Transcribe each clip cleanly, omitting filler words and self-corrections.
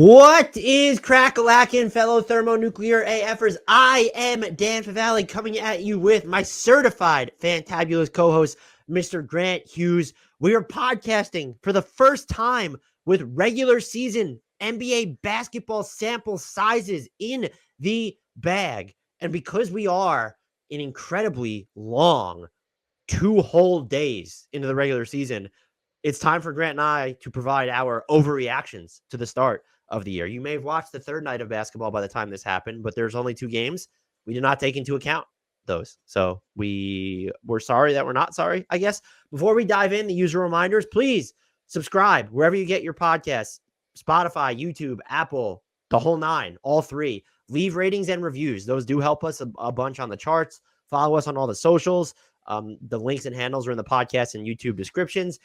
What is crack-a-lackin', fellow thermonuclear AFers? I am Dan Favale coming at you with my certified fantabulous co-host, Mr. Grant Hughes. We are podcasting for the first time with regular season NBA basketball sample sizes in the bag. And because we are an incredibly long 2 whole days into the regular season, it's time for Grant and I to provide our overreactions to the start of the year. You may have watched the third night of basketball by the time this happened, but there's only 2 games. We did not take into account those. So we're sorry that we're not sorry, I guess. Before we dive in, the usual reminders, please subscribe wherever you get your podcasts, Spotify, YouTube, Apple, the whole 9, all 3. Leave ratings and reviews. Those do help us a bunch on the charts. Follow us on all the socials. The links and handles are in the podcast and YouTube descriptions.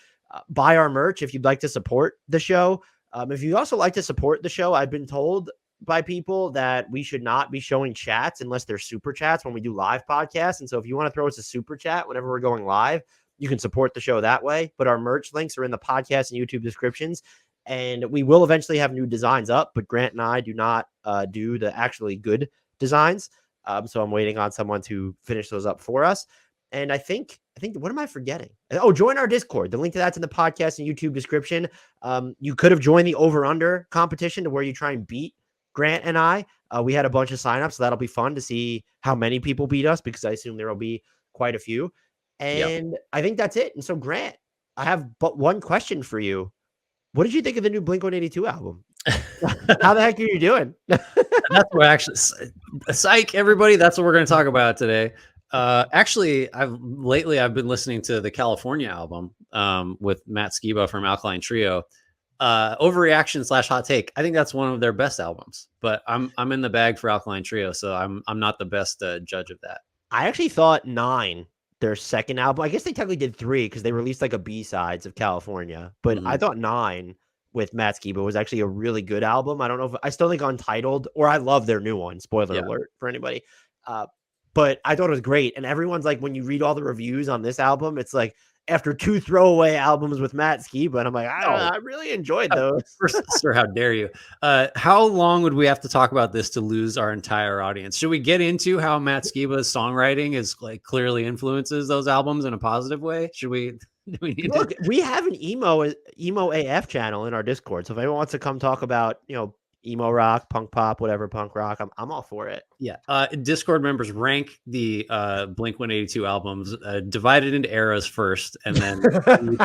Buy our merch if you'd like to support the show. If you also like to support the show, I've been told by people that we should not be showing chats unless they're super chats when we do live podcasts. And so if you want to throw us a super chat whenever we're going live, you can support the show that way. But our merch links are in the podcast and YouTube descriptions. And we will eventually have new designs up, but Grant and I do not do the actually good designs. So I'm waiting on someone to finish those up for us. And I think, what am I forgetting? Oh, join our Discord. The link to that's in the podcast and YouTube description. You could have joined the over-under competition to where you try and beat Grant and I. We had a bunch of signups, so that'll be fun to see how many people beat us, because I assume there will be quite a few. And I think that's it. And so, Grant, I have but one question for you. What did you think of the new Blink-182 album? How the heck are you doing? That's what actually, psych, everybody. That's what we're going to talk about today. Actually, I've been listening to the California album with Matt Skiba from Alkaline Trio. Overreaction / hot take. I think that's one of their best albums, but I'm in the bag for Alkaline Trio, so I'm not the best judge of that. I actually thought 9, their second album. I guess they technically did 3 because they released like a B-sides of California, but I thought 9 with Matt Skiba was actually a really good album. I don't know if I still think Untitled, or I love their new one. Spoiler alert for anybody. But I thought it was great. And everyone's like, when you read all the reviews on this album, it's like after 2 throwaway albums with Matt Skiba. And I'm like, I really enjoyed those. Sir, how dare you? How long would we have to talk about this to lose our entire audience? Should we get into how Matt Skiba's songwriting is like clearly influences those albums in a positive way? Should we? Look, we have an emo AF channel in our Discord. So if anyone wants to come talk about, emo rock, punk pop, whatever, punk rock, I'm all for it. Yeah. Discord members rank the Blink-182 albums, divided into eras first, and then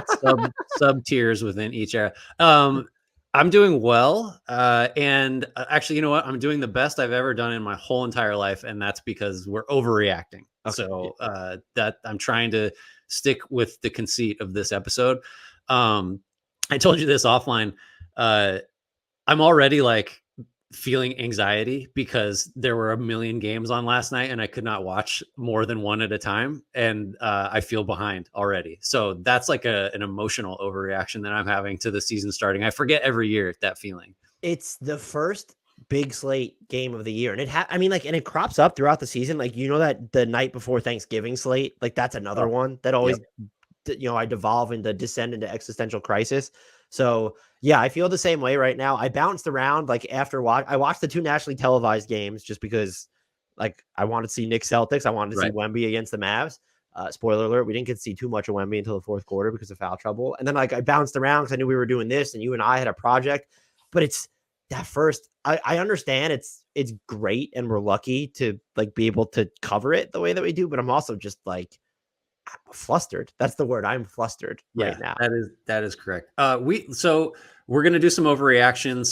sub tiers within each era. I'm doing well. And actually, you know what? I'm doing the best I've ever done in my whole entire life. And that's because we're overreacting. Okay. So that I'm trying to stick with the conceit of this episode. I told you this offline. I'm already like feeling anxiety because there were a million games on last night and I could not watch more than one at a time. And I feel behind already. So that's like an emotional overreaction that I'm having to the season starting. I forget every year that feeling. It's the first big slate game of the year. And and it crops up throughout the season. Like, that the night before Thanksgiving slate, like that's another one that always, I descend into existential crisis. So yeah, I feel the same way right now. I bounced around like after I watched the 2 nationally televised games just because like I wanted to see Knicks Celtics. I wanted to see Wemby against the Mavs. Spoiler alert, we didn't get to see too much of Wemby until the 4th quarter because of foul trouble. And then like I bounced around because I knew we were doing this and you and I had a project. But it's that first, I understand it's great and we're lucky to like be able to cover it the way that we do, but I'm also just like flustered. That's the word. I'm flustered right now. That is correct. We're going to do some overreactions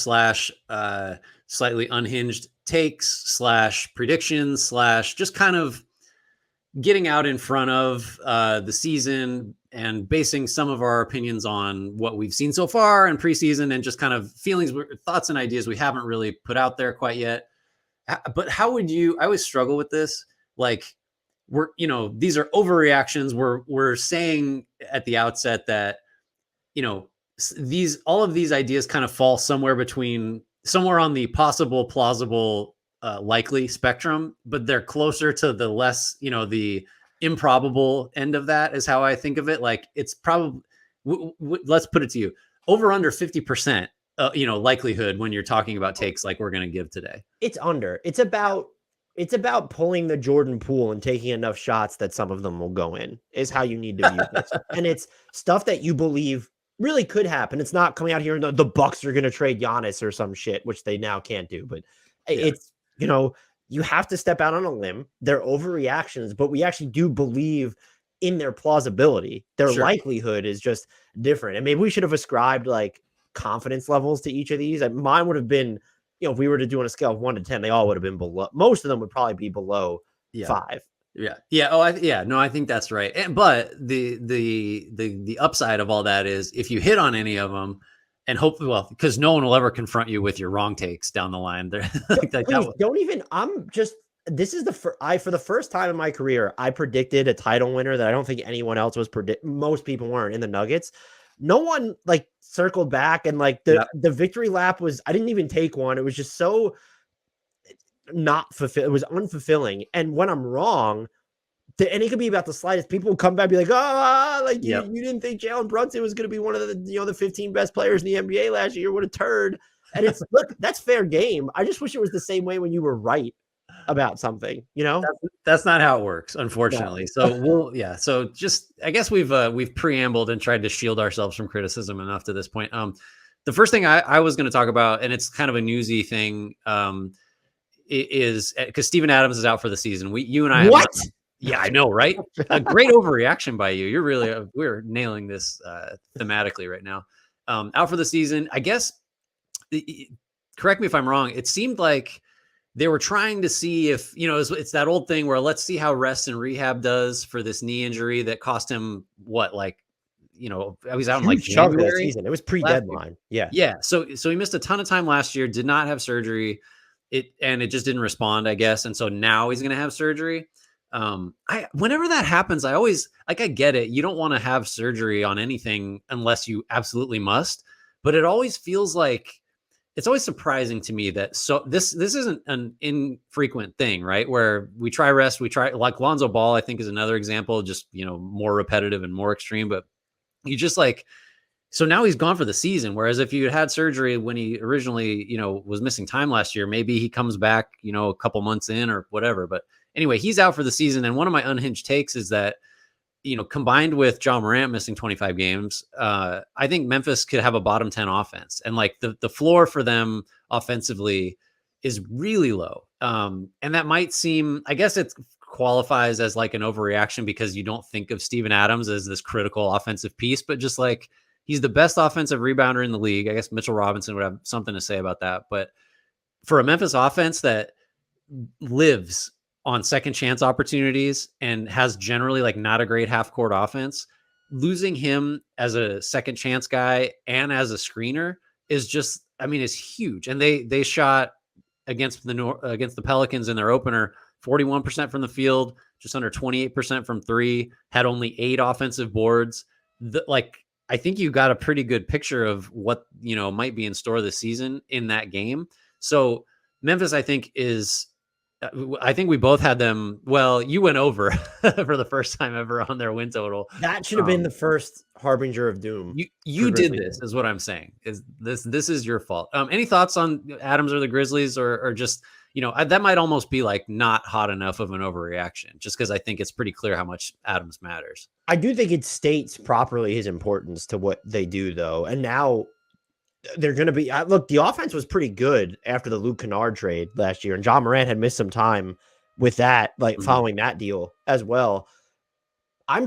/ slightly unhinged takes / predictions / just kind of getting out in front of the season and basing some of our opinions on what we've seen so far in preseason and just kind of feelings, thoughts and ideas we haven't really put out there quite yet. But how would you, I always struggle with this. Like, these are overreactions. We're saying at the outset that, all of these ideas kind of fall somewhere on the possible, plausible, likely spectrum, but they're closer to the less, the improbable end of that is how I think of it. Like it's probably, let's put it to you, over under 50% likelihood when you're talking about takes like we're going to give today. It's under. It's about pulling the Jordan Poole and taking enough shots that some of them will go in is how you need to view this. And it's stuff that you believe really could happen. It's not coming out here and the Bucks are going to trade Giannis or some shit, which they now can't do. But it's, you have to step out on a limb. They're overreactions, but we actually do believe in their plausibility. Their likelihood is just different. And maybe we should have ascribed like confidence levels to each of these. And mine would have been, if we were to do on a scale of 1 to 10, they all would have been below. Most of them would probably be below 5. Yeah. Oh, I think that's right. But the upside of all that is if you hit on any of them, and hopefully, because no one will ever confront you with your wrong takes down the line. Don't even. This is for the first time in my career, I predicted a title winner that I don't think anyone else was most people weren't in the Nuggets. No one like circled back and like the victory lap was, I didn't even take one. It was just so not fulfilled. It was unfulfilling. And when I'm wrong, and it could be about the slightest, people will come back and be like, you didn't think Jalen Brunson was going to be one of the 15 best players in the NBA last year. What a turd. And it's, look, that's fair game. I just wish it was the same way when you were right about something, That's not how it works, unfortunately. No. So just, I guess we've preambled and tried to shield ourselves from criticism enough to this point. The first thing I was going to talk about, and it's kind of a newsy thing, is because Steven Adams is out for the season. You and I what? Yeah, I know, right? A great overreaction by you. You're really we're nailing this thematically right now. Out for the season, I guess. Correct me if I'm wrong. It seemed like they were trying to see if, it's that old thing where let's see how rest and rehab does for this knee injury that cost him I was out in like January. Season. It was pre-deadline. Yeah. So he missed a ton of time last year, did not have surgery. It just didn't respond, I guess. And so now he's going to have surgery. Whenever that happens, I always I get it. You don't want to have surgery on anything unless you absolutely must, but it always feels like it's always surprising to me that this isn't an infrequent thing, right? Where we try rest, like Lonzo Ball, I think is another example, just, more repetitive and more extreme, but you just so now he's gone for the season. Whereas if you had surgery when he originally, was missing time last year, maybe he comes back, a couple months in or whatever. But anyway, he's out for the season. And one of my unhinged takes is that, combined with John Morant missing 25 games, I think Memphis could have a bottom 10 offense. And like the floor for them offensively is really low. And that might seem, I guess it qualifies as like an overreaction because you don't think of Steven Adams as this critical offensive piece, but just like he's the best offensive rebounder in the league. I guess Mitchell Robinson would have something to say about that. But for a Memphis offense that lives on second chance opportunities and has generally like not a great half court offense, losing him as a second chance guy and as a screener is just, is huge. And they shot against the Pelicans in their opener, 41% from the field, just under 28% from three, had only 8 offensive boards. I think you got a pretty good picture of what, might be in store this season in that game. So Memphis, I think we both had them. Well, you went over for the first time ever on their win total. That should have been the first harbinger of doom. You did this, is what I'm saying. Is this is your fault? Any thoughts on Adams or the Grizzlies, or just that might almost be like not hot enough of an overreaction, just because I think it's pretty clear how much Adams matters. I do think it states properly his importance to what they do, though, and now they're going to be look, the offense was pretty good after the Luke Kennard trade last year, and John Morant had missed some time with that, following that deal as well. I'm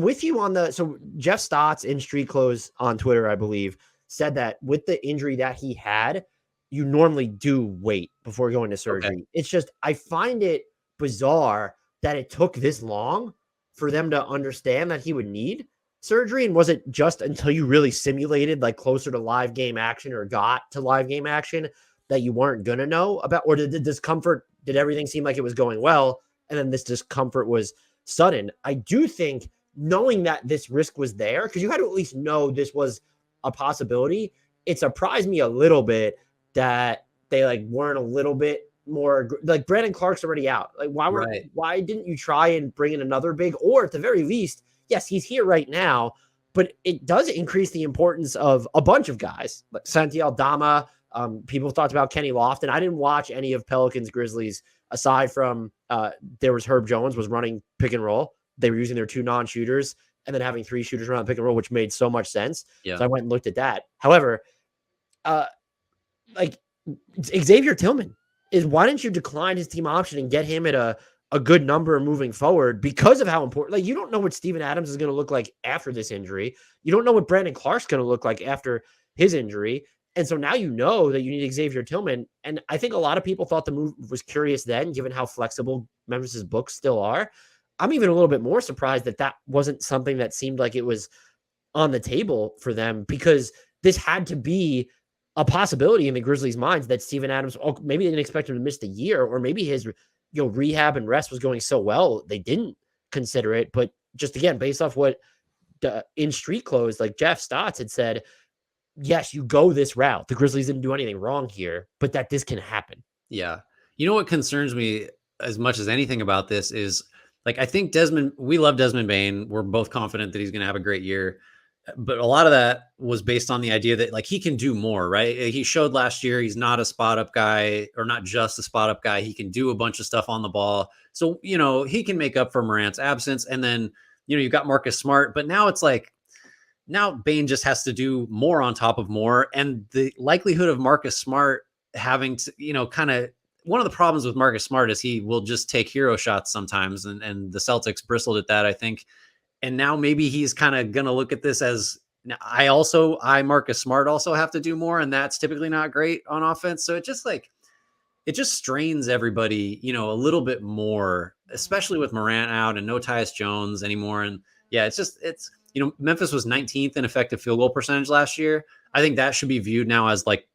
with you on so Jeff Stotts in Street Clothes on Twitter, I believe, said that with the injury that he had, you normally do wait before going to surgery. Okay. It's just, I find it bizarre that it took this long for them to understand that he would need surgery. And was it just until you really simulated closer to live game action or got to live game action that you weren't going to know about, or did everything seem like it was going well? And then this discomfort was sudden. I do think knowing that this risk was there, because you had to at least know this was a possibility. It surprised me a little bit that they weren't a little bit more Brandon Clark's already out. Why didn't you try and bring in another big, or at the very least, yes, he's here right now, but it does increase the importance of a bunch of guys like Santi Aldama. People talked about Kenny Lofton. I didn't watch any of Pelicans Grizzlies aside from there was Herb Jones was running pick and roll. They were using their 2 non-shooters and then having 3 shooters around pick and roll, which made so much sense. Yeah. So I went and looked at that. However, like Xavier Tillman is, why didn't you decline his team option and get him at a good number moving forward because of how important, like, you don't know what Steven Adams is going to look like after this injury. You don't know what Brandon Clark's going to look like after his injury. And so now you know that you need Xavier Tillman. And I think a lot of people thought the move was curious then, given how flexible Memphis's books still are. I'm even a little bit more surprised that that wasn't something that seemed like it was on the table for them, because this had to be a possibility in the Grizzlies' minds that Steven Adams, maybe they didn't expect him to miss the year, or maybe his rehab and rest was going so well they didn't consider it. But just again, based off what in street clothes, like Jeff Stotts had said, yes, you go this route. The Grizzlies didn't do anything wrong here, but that this can happen. Yeah. You know what concerns me as much as anything about this is, like, I think Desmond, we love Desmond Bane. We're both confident that he's going to have a great year. But a lot of that was based on the idea that, like, he can do more, right? He showed last year he's not a spot up guy, or not just a spot up guy. He can do a bunch of stuff on the ball. So, he can make up for Morant's absence. And then, you've got Marcus Smart. But now it's like, now Bane just has to do more on top of more. And the likelihood of Marcus Smart having to, kind of, one of the problems with Marcus Smart is he will just take hero shots sometimes. And the Celtics bristled at that, I think. And now maybe he's kind of going to look at this as, Marcus Smart also have to do more. And that's typically not great on offense. So it just strains everybody, a little bit more, especially with Morant out and no Tyus Jones anymore. And yeah, Memphis was 19th in effective field goal percentage last year. I think that should be viewed now as like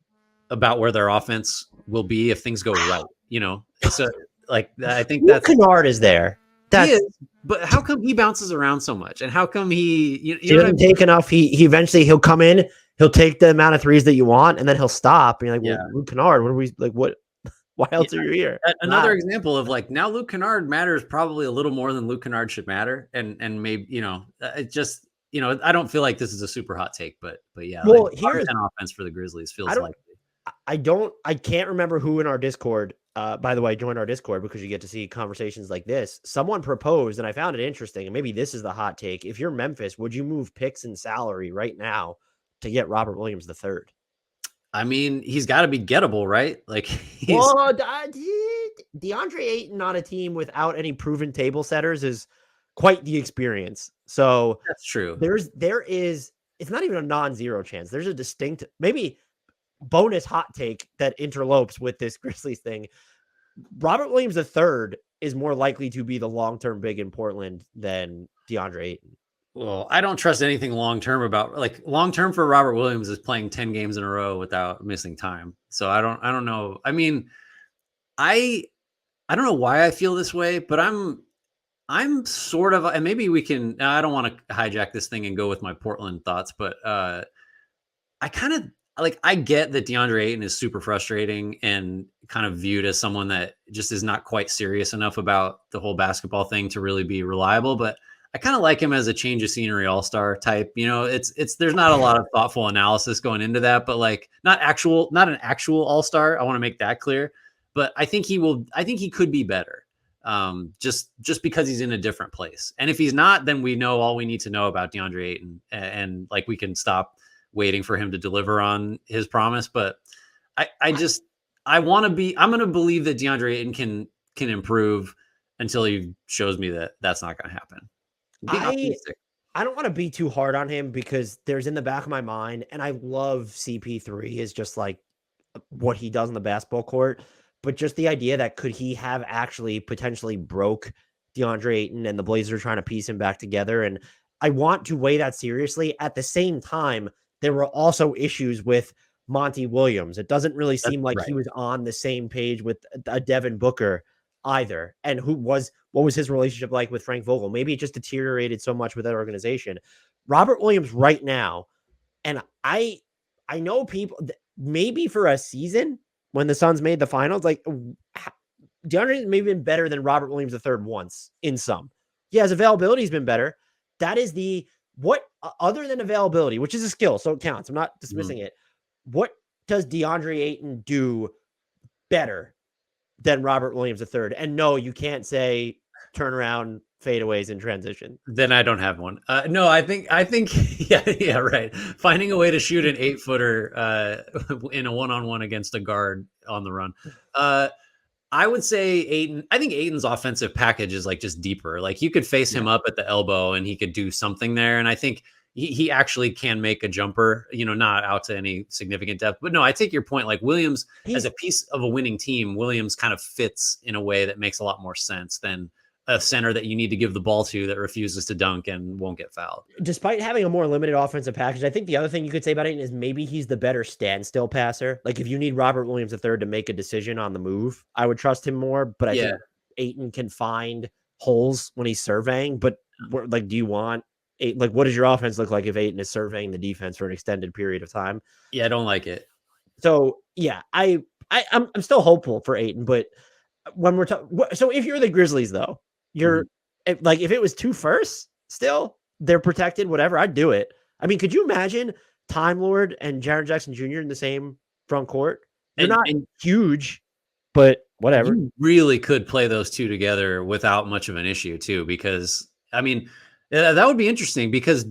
about where their offense will be if things go right. So like, I think that's Kennard is there. He is, but how come he bounces around so much? And how come he doesn't take enough? He eventually he'll come in, he'll take the amount of threes that you want, and then he'll stop. And you're like, well, Luke Kennard, what are we like? What? Why else are you here? Another example of, like, now Luke Kennard matters probably a little more than Luke Kennard should matter, and maybe it just I don't feel like this is a super hot take, but yeah. Well, like, here's an offense for the Grizzlies feels like. I can't remember who in our Discord. By the way, join our Discord because you get to see conversations like this. Someone proposed, and I found it interesting, and maybe this is the hot take. If you're Memphis, would you move picks and salary right now to get Robert Williams III? I mean, he's got to be gettable, right? Like, DeAndre Ayton on a team without any proven table setters is quite the experience. So that's true. There is, it's not even a non-zero chance. There's a distinct, maybe bonus hot take that interlopes with this Grizzlies thing. Robert Williams III is more likely to be the long-term big in Portland than DeAndre Ayton. Well, I don't trust anything long-term about, like, long-term for Robert Williams is playing 10 games in a row without missing time. So I don't know. I mean, I don't know why I feel this way, but I'm sort of, and maybe we can, I don't want to hijack this thing and go with my Portland thoughts, but I kind of, like, I get that DeAndre Ayton is super frustrating and kind of viewed as someone that just is not quite serious enough about the whole basketball thing to really be reliable, but I kind of like him as a change of scenery all-star type. There's not a lot of thoughtful analysis going into that, but like not an actual all-star. I want to make that clear, but I think he could be better. Just because he's in a different place. And if he's not, then we know all we need to know about DeAndre Ayton, and like, we can stop waiting for him to deliver on his promise. But I'm going to believe that DeAndre Ayton can improve until he shows me that that's not going to happen. I don't want to be too hard on him because there's in the back of my mind, and I love CP3 is just like what he does on the basketball court, but just the idea that could he have actually potentially broke DeAndre Ayton and the Blazers trying to piece him back together. And I want to weigh that seriously. At the same time, there were also issues with Monty Williams. It doesn't really seem like he was on the same page with a Devin Booker either. And what was his relationship like with Frank Vogel? Maybe it just deteriorated so much with that organization. Robert Williams right now, and I know people, maybe for a season when the Suns made the finals, like DeAndre may have been better than Robert Williams III once in some. Yeah, his availability has been better. That is the what other than availability, which is a skill, so it counts. I'm not dismissing it. What does DeAndre Ayton do better than Robert Williams III? And no, you can't say turnaround fadeaways in transition. Then I don't have one. No, I think, yeah, right. Finding a way to shoot an 8-footer in a one-on-one against a guard on the run. I would say Ayton. I think Ayton's offensive package is like just deeper. Like you could face him up at the elbow and he could do something there. And I think he actually can make a jumper, not out to any significant depth. But no, I take your point. Like Williams, as a piece of a winning team, Williams kind of fits in a way that makes a lot more sense than a center that you need to give the ball to that refuses to dunk and won't get fouled. Despite having a more limited offensive package, I think the other thing you could say about Ayton is maybe he's the better standstill passer. Like if you need Robert Williams III to make a decision on the move, I would trust him more. But I think Ayton can find holes when he's surveying. But like, do you want like what does your offense look like if Ayton is surveying the defense for an extended period of time? Yeah, I don't like it. So yeah, I'm still hopeful for Ayton, but when we're talking, so if you're the Grizzlies though, you're like, if it was 2 firsts still, they're protected, whatever, I'd do it. I mean, could you imagine Time Lord and Jaren Jackson Jr. in the same front court? They're not huge, but whatever. You really could play those two together without much of an issue too, because I mean, that would be interesting because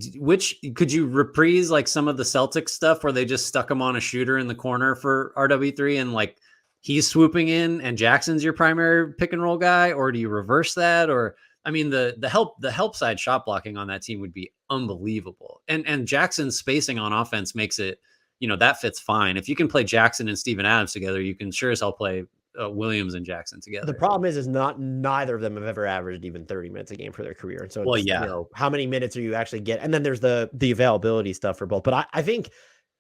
could you reprise like some of the Celtics stuff where they just stuck him on a shooter in the corner for RW3 and like he's swooping in and Jackson's your primary pick and roll guy, or do you reverse that? Or, I mean, the help side shot blocking on that team would be unbelievable. And Jackson's spacing on offense makes it, that fits fine. If you can play Jackson and Steven Adams together, you can sure as hell play Williams and Jackson together. The problem is neither of them have ever averaged even 30 minutes a game for their career. And so, how many minutes are you actually getting? And then there's the availability stuff for both. But I think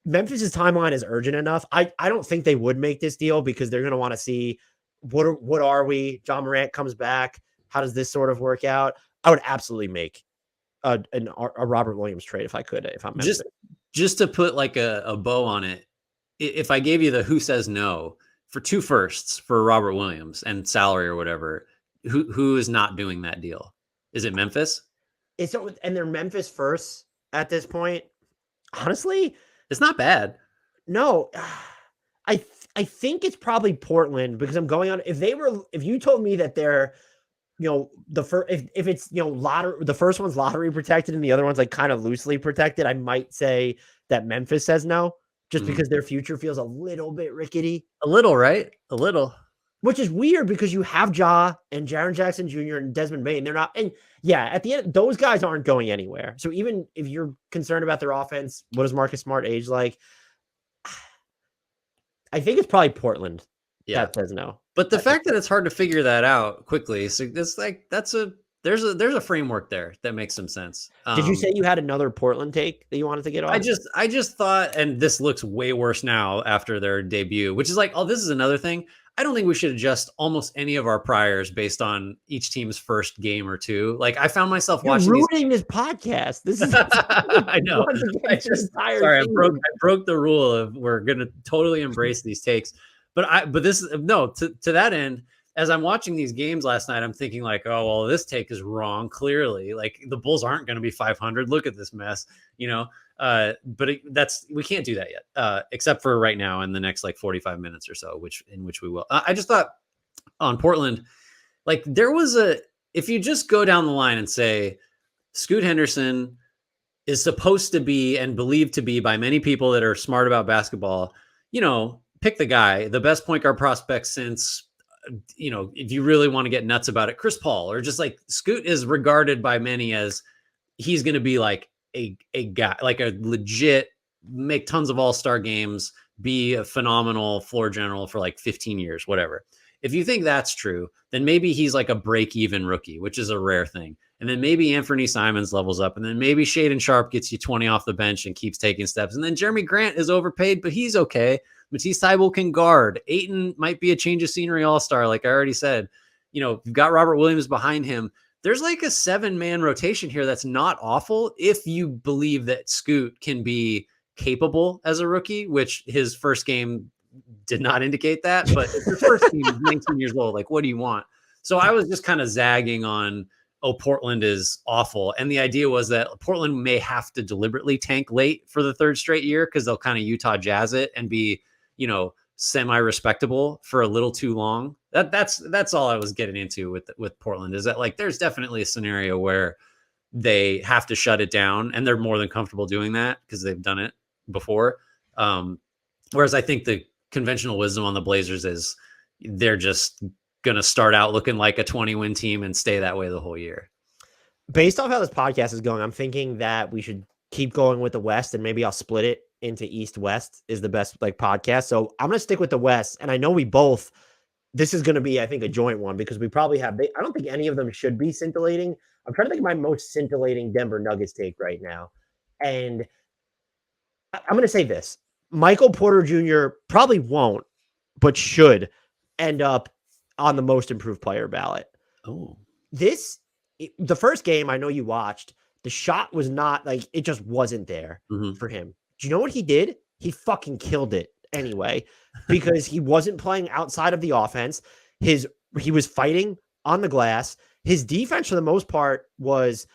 Memphis's timeline is urgent enough. I don't think they would make this deal because they're going to want to see what are we? John Morant comes back. How does this sort of work out? I would absolutely make a Robert Williams trade if I could. If I'm just to put like a bow on it, if I gave you the who says no for 2 firsts for Robert Williams and salary or whatever, who is not doing that deal? Is it Memphis? And they're Memphis firsts at this point. Honestly, it's not bad. No, I think it's probably Portland because I'm going on. If you told me that they're, the first, if it's, lottery, the first one's lottery protected and the other one's like kind of loosely protected, I might say that Memphis says no, just because their future feels a little bit rickety. A little, right? A little. Which is weird because you have Ja and Jaren Jackson Jr. and Desmond Bane. They're not, and yeah, at the end, those guys aren't going anywhere. So even if you're concerned about their offense, what does Marcus Smart age like? I think it's probably Portland. Yeah, that says no. But the fact that it's hard to figure that out quickly, so it's like there's a framework there that makes some sense. Did you say you had another Portland take that you wanted to get off? I just thought, and this looks way worse now after their debut, which is like, this is another thing. I don't think we should adjust almost any of our priors based on each team's first game or two. Like I found myself watching ruining this podcast. This is I know. I broke the rule of we're going to totally embrace these takes. But to that end, as I'm watching these games last night, I'm thinking like, oh, well, this take is wrong. Clearly, like the Bulls aren't going to be 500. Look at this mess, but we can't do that yet, except for right now in the next like 45 minutes or so, in which we will. I just thought on Portland, like if you just go down the line and say Scoot Henderson is supposed to be and believed to be by many people that are smart about basketball, pick the guy, the best point guard prospect since, if you really want to get nuts about it, Chris Paul, or just like Scoot is regarded by many as he's going to be like a guy, like a legit, make tons of all-star games, be a phenomenal floor general for like 15 years, whatever. If you think that's true, then maybe he's like a break-even rookie, which is a rare thing. And then maybe Anthony Simons levels up. And then maybe Shaedon Sharpe gets you 20 off the bench and keeps taking steps. And then Jeremy Grant is overpaid, but he's okay. Matisse Thybulle can guard. Ayton might be a change of scenery all-star, like I already said. You've got Robert Williams behind him. There's like a 7-man rotation here that's not awful if you believe that Scoot can be capable as a rookie, which his first game did not indicate that. But if your first team is 19 years old, like what do you want? So I was just kind of zagging on oh, Portland is awful. And the idea was that Portland may have to deliberately tank late for the third straight year because they'll kind of Utah Jazz it and be, semi-respectable for a little too long. That's all I was getting into with Portland, is that like there's definitely a scenario where they have to shut it down, and they're more than comfortable doing that because they've done it before. Whereas I think the conventional wisdom on the Blazers is they're just going to start out looking like a 20-win team and stay that way the whole year. Based off how this podcast is going, I'm thinking that we should keep going with the West, and maybe I'll split it into East-West is the best podcast. So I'm going to stick with the West, and I know this is going to be, I think, a joint one because we probably I don't think any of them should be scintillating. I'm trying to think of my most scintillating Denver Nuggets take right now. And I'm going to say this. Michael Porter Jr. probably won't, but should end up on the most improved player ballot. Oh, the first game I know you watched, the shot was not like, it just wasn't there for him. Do you know what he did? He fucking killed it anyway, because he wasn't playing outside of the offense. He was fighting on the glass. His defense for the most part was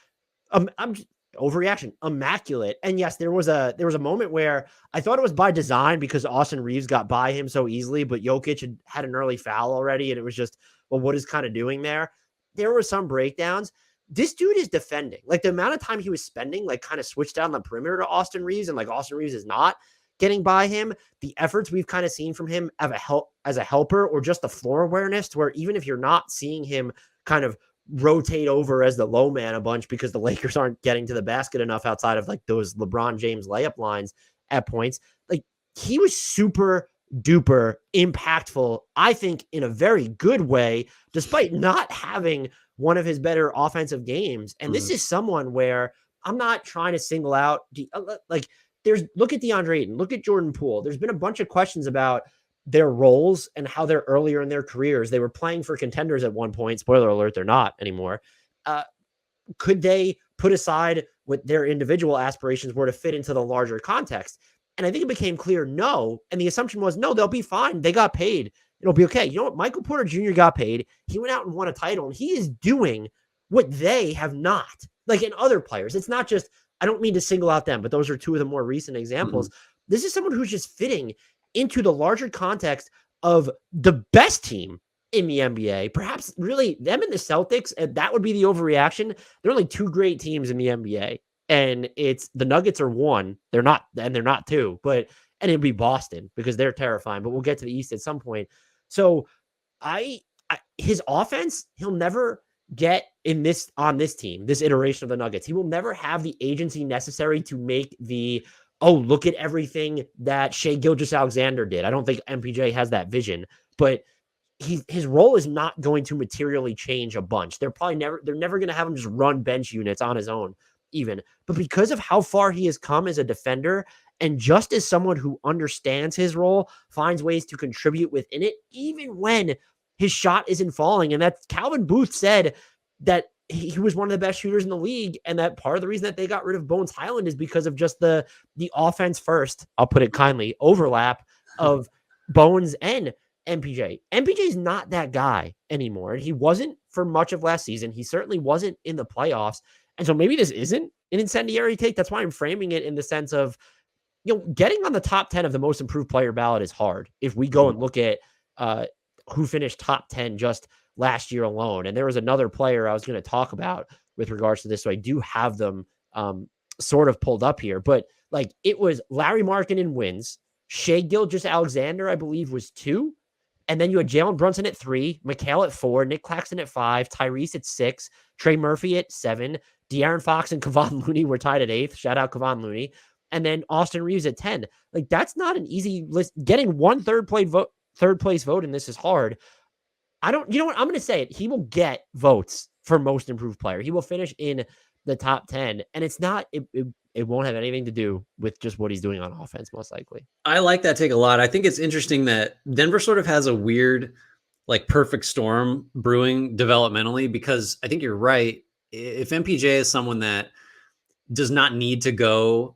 overreaction, immaculate. And yes, there was a moment where I thought it was by design because Austin Reeves got by him so easily, but Jokic had an early foul already, and it was just, well, what is kind of doing there? There were some breakdowns. This dude is defending. Like the amount of time he was spending, like kind of switched down the perimeter to Austin Reeves, and like Austin Reeves is not getting by him. The efforts we've kind of seen from him as a helper, or just the floor awareness, to where even if you're not seeing him kind of rotate over as the low man a bunch because the Lakers aren't getting to the basket enough outside of like those LeBron James layup lines at points, like he was super duper impactful, I think, in a very good way, despite not having one of his better offensive games. And this is someone where I'm not trying to single out, look at DeAndre Ayton, look at Jordan Poole. There's been a bunch of questions about their roles and how they're earlier in their careers. They were playing for contenders at one point. Spoiler alert, they're not anymore. Could they put aside what their individual aspirations were to fit into the larger context? And I think it became clear, no. And the assumption was, no, they'll be fine. They got paid. It'll be okay. You know what? Michael Porter Jr. got paid. He went out and won a title, and he is doing what they have not. Like in other players, it's not just, I don't mean to single out them, but those are two of the more recent examples. This is someone who's just fitting into the larger context of the best team in the NBA, perhaps really them and the Celtics. And that would be the overreaction. There are only two great teams in the NBA, and it's the Nuggets are one. They're not, and they're not two, and it'd be Boston because they're terrifying, but we'll get to the East at some point. So his offense, he'll never get on this team, this iteration of the Nuggets. He will never have the agency necessary to make look at everything that Shai Gilgeous-Alexander did. I don't think MPJ has that vision, but his role is not going to materially change a bunch. They're never going to have him just run bench units on his own even. But because of how far he has come as a defender, and just as someone who understands his role, finds ways to contribute within it, even when his shot isn't falling. And that Calvin Booth said that he was one of the best shooters in the league, and that part of the reason that they got rid of Bones Highland is because of just the offense first, I'll put it kindly, overlap of Bones and MPJ. MPJ's not that guy anymore, and he wasn't for much of last season. He certainly wasn't in the playoffs, and so maybe this isn't an incendiary take. That's why I'm framing it in the sense of, getting on the top 10 of the most improved player ballot is hard. If we go and look at who finished top 10 just last year alone. And there was another player I was going to talk about with regards to this. So I do have them sort of pulled up here, but like it was Larry Markin in wins. Shai Gilgeous-Alexander, I believe, was 2. And then you had Jalen Brunson at 3, Mikal at 4, Nick Claxton at 5, Tyrese at 6, Trey Murphy at 7, De'Aaron Fox and Kevon Looney were tied at 8th. Shout out Kevon Looney. And then Austin Reeves at 10. Like that's not an easy list. Getting one third place vote in this is hard. You know what? I'm going to say it. He will get votes for most improved player. He will finish in the top 10. And it's not, it won't have anything to do with just what he's doing on offense, most likely. I like that take a lot. I think it's interesting that Denver sort of has a weird, like perfect storm brewing developmentally, because I think you're right. If MPJ is someone that does not need to go,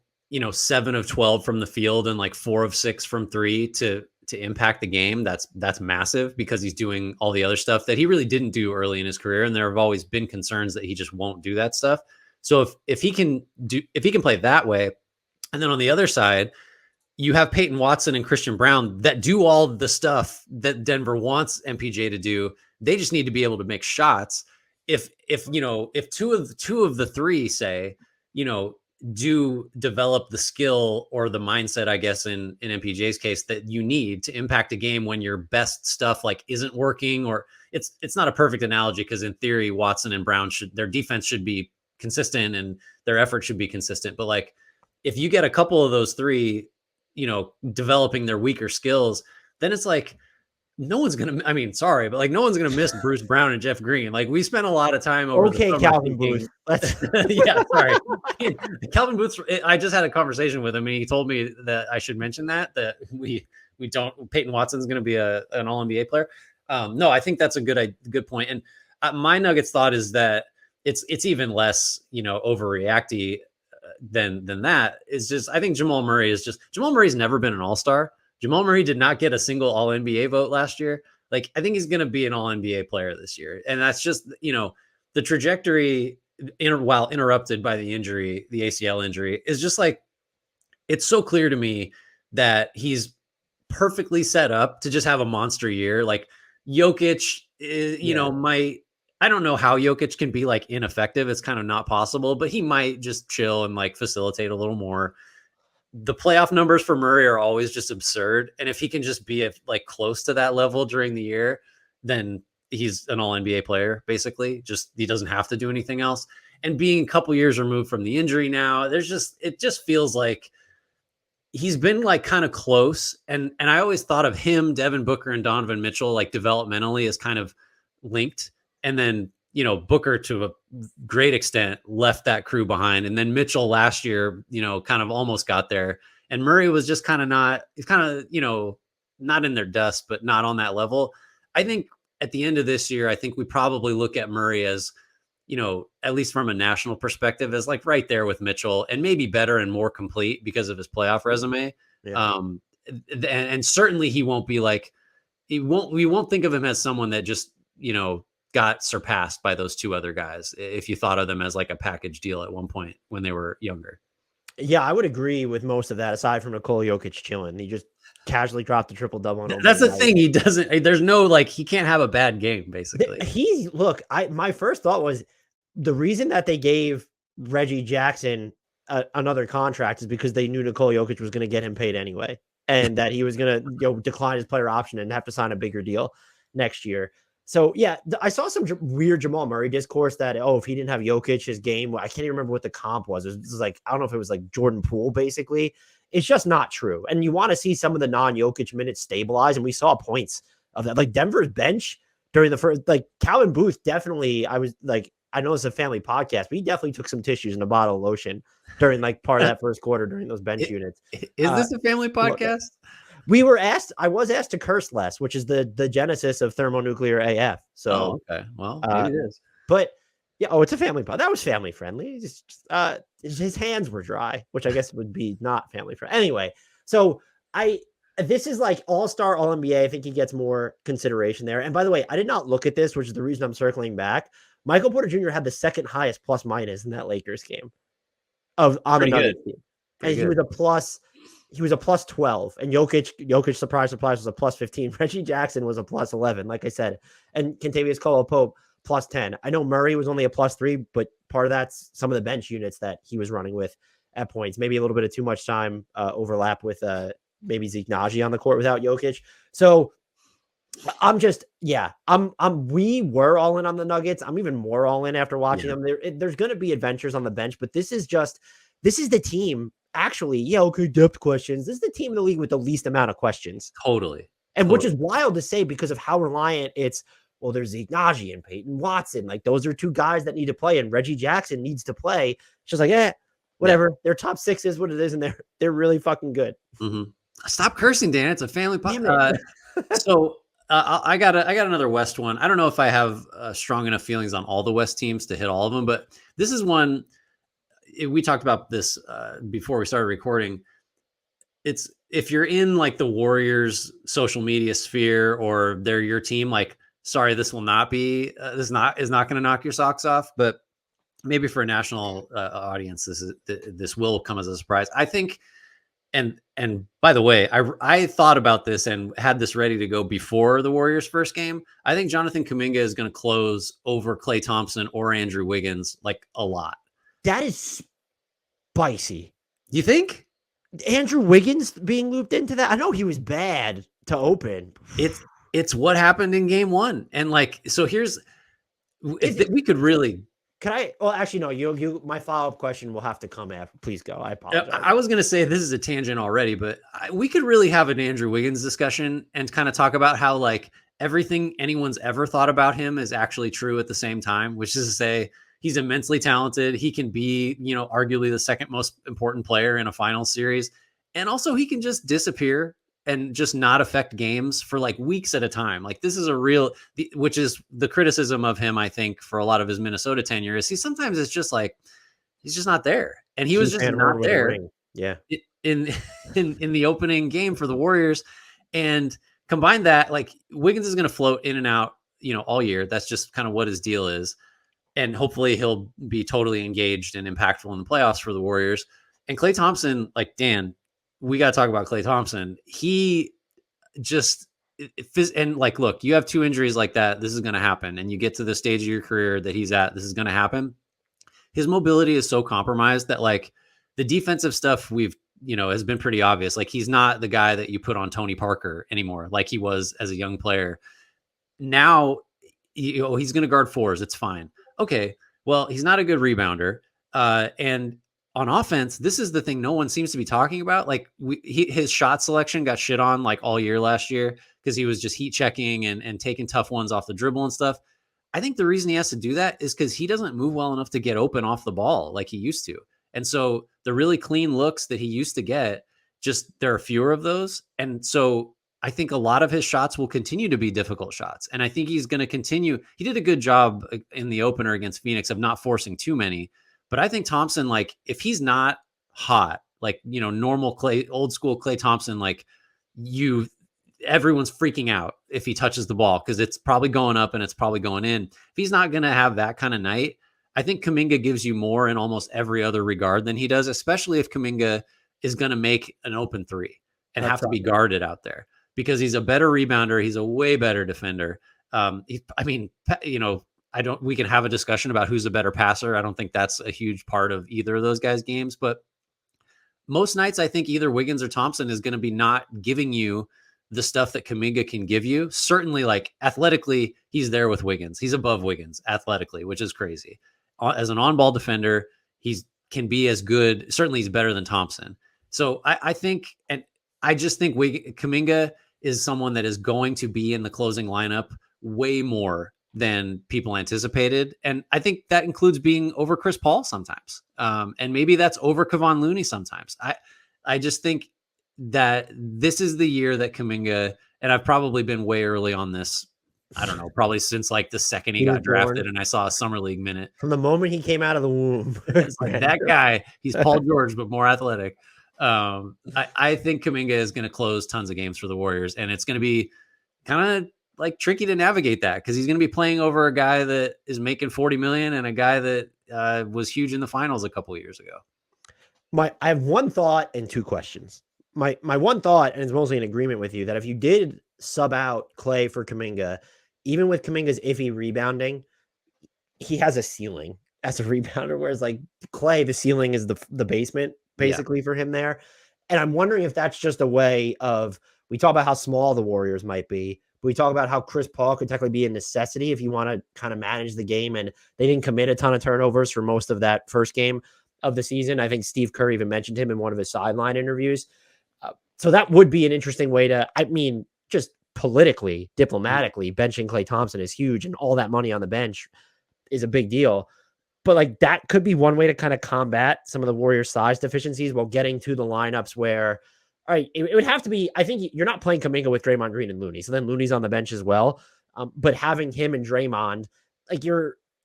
7 of 12 from the field and like 4 of 6 from 3 to impact the game, that's massive, because he's doing all the other stuff that he really didn't do early in his career, and there have always been concerns that he just won't do that stuff. So if he can play that way, and then on the other side, you have Peyton Watson and Christian Brown that do all the stuff that Denver wants MPJ to do. They just need to be able to make shots. If two of the three, say, do develop the skill or the mindset, I guess, in MPJ's case, that you need to impact a game when your best stuff like isn't working, or it's not a perfect analogy, because in theory Watson and Brown their defense should be consistent and their effort should be consistent. But like, if you get a couple of those three, developing their weaker skills, then it's like, no one's going to, I mean, sorry, but like, no one's going to miss Bruce Brown and Jeff Green. Like, we spent a lot of time over the summer Calvin Booth. Yeah, sorry. Calvin Booth, I just had a conversation with him, and he told me that I should mention that we don't, Peyton Watson's going to be an all-NBA player. No, I think that's a good point. And my Nuggets thought is that it's even less, overreacty than that. Is just, I think Jamal Murray's never been an all-star. Jamal Murray did not get a single all-NBA vote last year. Like, I think he's going to be an all-NBA player this year. And that's just, the trajectory, while interrupted by the injury, the ACL injury, is just like, it's so clear to me that he's perfectly set up to just have a monster year. Like, Jokic, I don't know how Jokic can be like ineffective. It's kind of not possible, but he might just chill and like facilitate a little more. The playoff numbers for Murray are always just absurd. And if he can just be like close to that level during the year, then he's an all NBA player, basically. Just, he doesn't have to do anything else. And being a couple years removed from the injury now, it just feels like he's been like kind of close. And I always thought of him, Devin Booker, and Donovan Mitchell, like developmentally, as kind of linked. And then, Booker to a great extent left that crew behind. And then Mitchell last year, kind of almost got there. And Murray was just kind of not in their dust, but not on that level. I think at the end of this year, I think we probably look at Murray as, at least from a national perspective, as like right there with Mitchell, and maybe better and more complete because of his playoff resume. Yeah. And certainly he won't be like, we won't think of him as someone that just, got surpassed by those two other guys, if you thought of them as like a package deal at one point when they were younger. Yeah, I would agree with most of that, aside from Nikola Jokic chilling. He just casually dropped the triple-double. That's the thing. He doesn't, there's no, like, he can't have a bad game, basically. My first thought was the reason that they gave Reggie Jackson another contract is because they knew Nikola Jokic was going to get him paid anyway, and that he was going to decline his player option and have to sign a bigger deal next year. So, yeah, I saw some weird Jamal Murray discourse that, if he didn't have Jokic, his game, I can't even remember what the comp was. It was like, I don't know if it was like Jordan Poole, basically. It's just not true. And you want to see some of the non-Jokic minutes stabilize, and we saw points of that. Like, Denver's bench during the first, like, Calvin Booth definitely, I was like, I know it's a family podcast, but he definitely took some tissues and a bottle of lotion during, like, part of that first quarter during those bench units. Is this a family podcast? I was asked to curse less, which is the genesis of thermonuclear AF. So, okay. Well, maybe it is. But yeah, it's a family pod. That was family friendly. His hands were dry, which I guess would be not family friendly. Anyway, so this is like all-star, all-NBA. I think he gets more consideration there. And by the way, I did not look at this, which is the reason I'm circling back. Michael Porter Jr. had the second highest plus minus in that Lakers game on the Nuggets team. And he was a plus 12, and Jokic, surprise, was a plus 15. Reggie Jackson was a plus 11, like I said, and Kentavious Caldwell-Pope plus 10. I know Murray was only a plus 3, but part of that's some of the bench units that he was running with at points. Maybe a little bit of too much time overlap with maybe Zeke Naji on the court without Jokic. So we were all in on the Nuggets. I'm even more all in after watching them. There's going to be adventures on the bench, but this is the team. Actually, depth questions. This is the team in the league with the least amount of questions. Totally. Which is wild to say because of how reliant there's Zeke Naji and Peyton Watson. Like, those are two guys that need to play, and Reggie Jackson needs to play. It's just like, whatever. Yeah. Their top 6 is what it is, and they're really fucking good. Mm-hmm. Stop cursing, Dan. It's a family podcast. So I got another West one. I don't know if I have strong enough feelings on all the West teams to hit all of them, but this is one. We talked about this before we started recording. it's if you're in like the Warriors social media sphere or they're your team, like, sorry, this will not be is not going to knock your socks off, but maybe for a national audience, this will come as a surprise. I think. And by the way, I thought about this and had this ready to go before the Warriors' first game. I think Jonathan Kuminga is going to close over Klay Thompson or Andrew Wiggins like a lot. That is spicy. You think? Andrew Wiggins being looped into that? I know he was bad to open. It's what happened in game one. And like, so here's, we could really. Can I? Well, actually, no. You. My follow-up question will have to come after. Please go. I apologize. I was going to say this is a tangent already, but we could really have an Andrew Wiggins discussion and kind of talk about how like everything anyone's ever thought about him is actually true at the same time, which is to say he's immensely talented. He can be, arguably the second most important player in a final series. And also he can just disappear and just not affect games for like weeks at a time. Like this is which is the criticism of him, I think, for a lot of his Minnesota tenure is sometimes it's just like, he's just not there. And he was just not there yeah. in the opening game for the Warriors. And combine that, like Wiggins is going to float in and out, all year. That's just kind of what his deal is. And hopefully he'll be totally engaged and impactful in the playoffs for the Warriors. And Klay Thompson, like Dan, we got to talk about Klay Thompson. He just, and like, look, you have two injuries like that. This is going to happen. And you get to the stage of your career that he's at, this is going to happen. His mobility is so compromised that like the defensive stuff has been pretty obvious. Like he's not the guy that you put on Tony Parker anymore, like he was as a young player. Now, he's going to guard fours. It's fine. Okay. Well, he's not a good rebounder. And on offense, this is the thing no one seems to be talking about. Like his shot selection got shit on like all year last year because he was just heat checking and taking tough ones off the dribble and stuff. I think the reason he has to do that is because he doesn't move well enough to get open off the ball like he used to. And so the really clean looks that he used to get, just there are fewer of those. And so I think a lot of his shots will continue to be difficult shots. And I think he's going to continue. He did a good job in the opener against Phoenix of not forcing too many. But I think Thompson, like, if he's not hot, like, normal Klay, old school Klay Thompson, like everyone's freaking out if he touches the ball because it's probably going up and it's probably going in. If he's not going to have that kind of night, I think Kuminga gives you more in almost every other regard than he does, especially if Kuminga is going to make an open three and have to be guarded out there because he's a better rebounder. He's a way better defender. We can have a discussion about who's a better passer. I don't think that's a huge part of either of those guys' games, but most nights I think either Wiggins or Thompson is going to be not giving you the stuff that Kuminga can give you. Certainly, like athletically, he's there with Wiggins. He's above Wiggins athletically, which is crazy. As an on-ball defender, can be as good. Certainly, he's better than Thompson. So I think, and I just think Kuminga is someone that is going to be in the closing lineup way more than people anticipated. And I think that includes being over Chris Paul sometimes. And maybe that's over Kevon Looney sometimes. I just think that this is the year that Kuminga, and I've probably been way early on this, I don't know, probably since like the second he got drafted and I saw a summer league minute. From the moment he came out of the womb. It's like that guy, he's Paul George, but more athletic. I think Kuminga is going to close tons of games for the Warriors, and it's going to be kind of like tricky to navigate that because he's going to be playing over a guy that is making $40 million and a guy that was huge in the finals a couple of years ago. I have one thought and two questions. My one thought, and it's mostly in agreement with you, that if you did sub out Klay for Kuminga, even with Kuminga's iffy rebounding, he has a ceiling as a rebounder, whereas like Klay, the ceiling is the basement basically for him there. And I'm wondering if that's just a way of, we talk about how small the Warriors might be, but we talk about how Chris Paul could technically be a necessity if you want to kind of manage the game. And they didn't commit a ton of turnovers for most of that first game of the season. I think Steve Kerr even mentioned him in one of his sideline interviews. So that would be an interesting way to, just politically, diplomatically, benching Klay Thompson is huge, and all that money on the bench is a big deal. But like that could be one way to kind of combat some of the Warriors' size deficiencies while getting to the lineups where, all right, it would have to be, I think you're not playing Kuminga with Draymond Green and Looney. So then Looney's on the bench as well. But having him and Draymond, like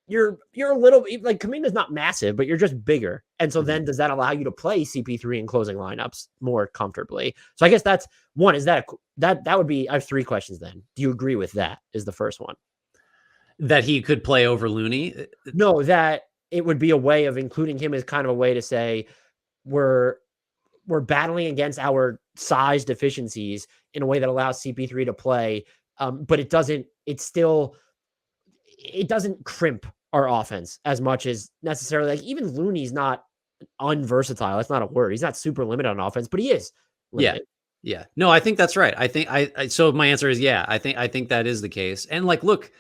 you're a little like Kuminga's not massive, but you're just bigger. And so then does that allow you to play CP3 in closing lineups more comfortably? So I guess that's one. Is that that would be, I have three questions then. Do you agree with that? Is the first one. That he could play over Looney? No, that it would be a way of including him as kind of a way to say we're battling against our size deficiencies in a way that allows CP3 to play. But it doesn't crimp our offense as much as necessarily, like, even Looney's not unversatile. That's not a word. He's not super limited on offense, but he is limited. Yeah. No, I think that's right. I think so my answer is yeah. I think that is the case. And like, look,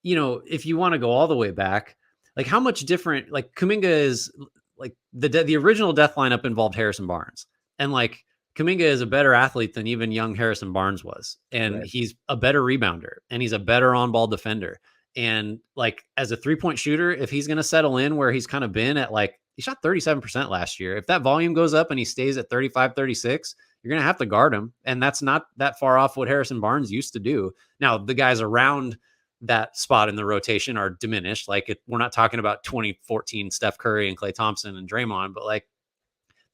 if you want to go all the way back, like how much different, like Kuminga is like the original death lineup involved Harrison Barnes, and like Kuminga is a better athlete than even young Harrison Barnes was. And he's a better rebounder, and he's a better on-ball defender. And like as a 3-point shooter, if he's going to settle in where he's kind of been at, like he shot 37% last year. If that volume goes up and he stays at 35, 36, you're going to have to guard him. And that's not that far off what Harrison Barnes used to do. Now the guys around that spot in the rotation are diminished. Like we're not talking about 2014 Steph Curry and Klay Thompson and Draymond, but like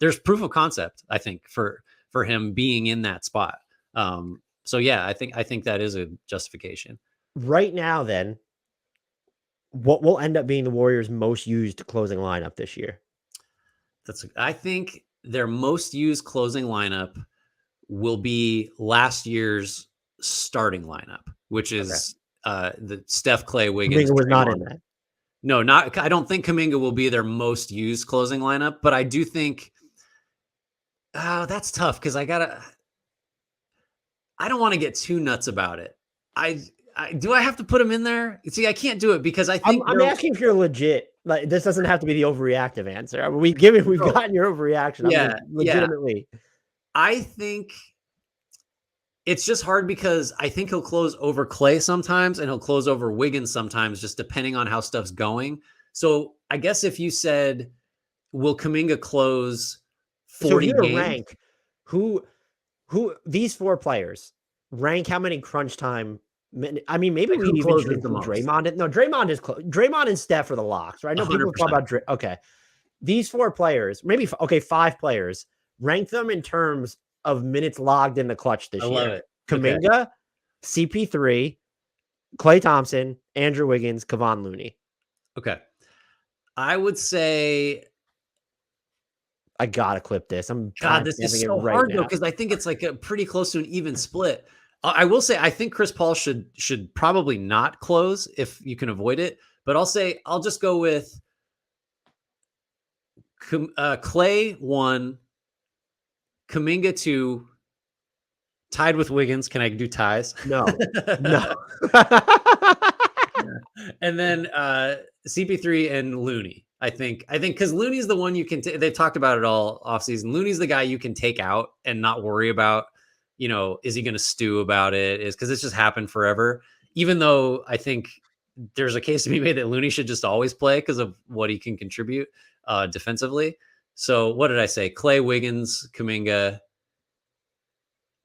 there's proof of concept, I think, for him being in that spot. So yeah, I think that is a justification. Right now, then, what will end up being the Warriors' most used closing lineup this year? I think their most used closing lineup will be last year's starting lineup, which is the Steph, Klay, Wiggins. Kuminga was not in that. No, I don't think Kuminga will be their most used closing lineup, but I do think that's tough because I don't want to get too nuts about it. Do I have to put him in there? See, I can't do it because I think I'm asking if you're legit. Like, this doesn't have to be the overreactive answer. I mean, we've gotten your overreaction. Legitimately. Yeah. I think it's just hard because I think he'll close over Klay sometimes and he'll close over Wiggins sometimes, just depending on how stuff's going. So I guess if you said, will Kuminga close 40 games? Rank who these four players, rank how many crunch time. I mean, maybe we even should include Draymond. No, Draymond is close. Draymond and Steph are the locks, right? I know 100%. People talk about okay. These four players, maybe five players, rank them in terms of minutes logged in the clutch this year. I love it. Kuminga, CP3, Klay Thompson, Andrew Wiggins, Kevon, Looney. Okay. I would say I gotta clip this. This is so hard though, because I think it's like a pretty close to an even split. I will say I think Chris Paul should probably not close if you can avoid it. But I'll just go with Klay 1, Kuminga 2, tied with Wiggins. Can I do ties? No. And then CP3 and Looney. I think because Looney's the one you can. They've talked about it all offseason. Looney's the guy you can take out and not worry about. Is he going to stew about it? Is because it's just happened forever. Even though I think there's a case to be made that Looney should just always play because of what he can contribute defensively. So what did I say? Klay, Wiggins, Kuminga,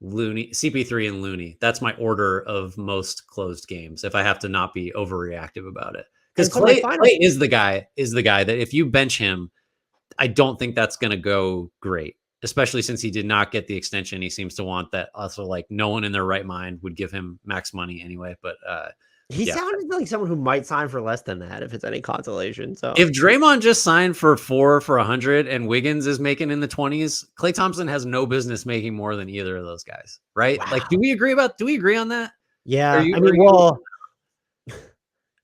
Looney, CP3, and Looney. That's my order of most closed games. If I have to not be overreactive about it, because Klay is the guy that if you bench him, I don't think that's going to go great. Especially since he did not get the extension he seems to want, that also like no one in their right mind would give him max money anyway. But he sounded like someone who might sign for less than that if it's any consolation. So if Draymond just signed for 4 for 100 and Wiggins is making in the 20s, Klay Thompson has no business making more than either of those guys, right? Wow. Like, do we agree on that? Yeah.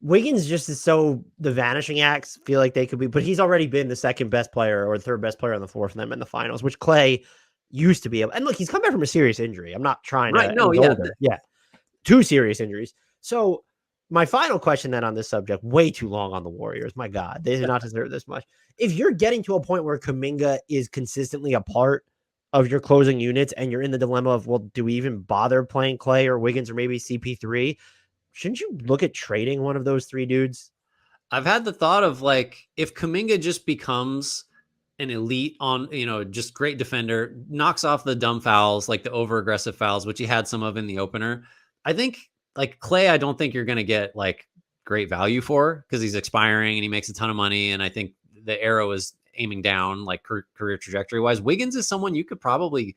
Wiggins just is so the vanishing acts feel like they could be, but he's already been the second best player or third best player on the floor for them in the finals, which Klay used to be able. And look, he's come back from a serious injury. I'm not trying to. No, yeah. 2 serious injuries. So my final question then on this subject, way too long on the Warriors. My God, they do not deserve this much. If you're getting to a point where Kuminga is consistently a part of your closing units and you're in the dilemma of, well, do we even bother playing Klay or Wiggins or maybe CP3? Shouldn't you look at trading one of those 3 dudes? I've had the thought of like, if Kuminga just becomes an elite on, just great defender, knocks off the dumb fouls, like the over aggressive fouls, which he had some of in the opener. I think like Klay, I don't think you're going to get like great value for because he's expiring and he makes a ton of money. And I think the arrow is aiming down, like career trajectory wise. Wiggins is someone you could probably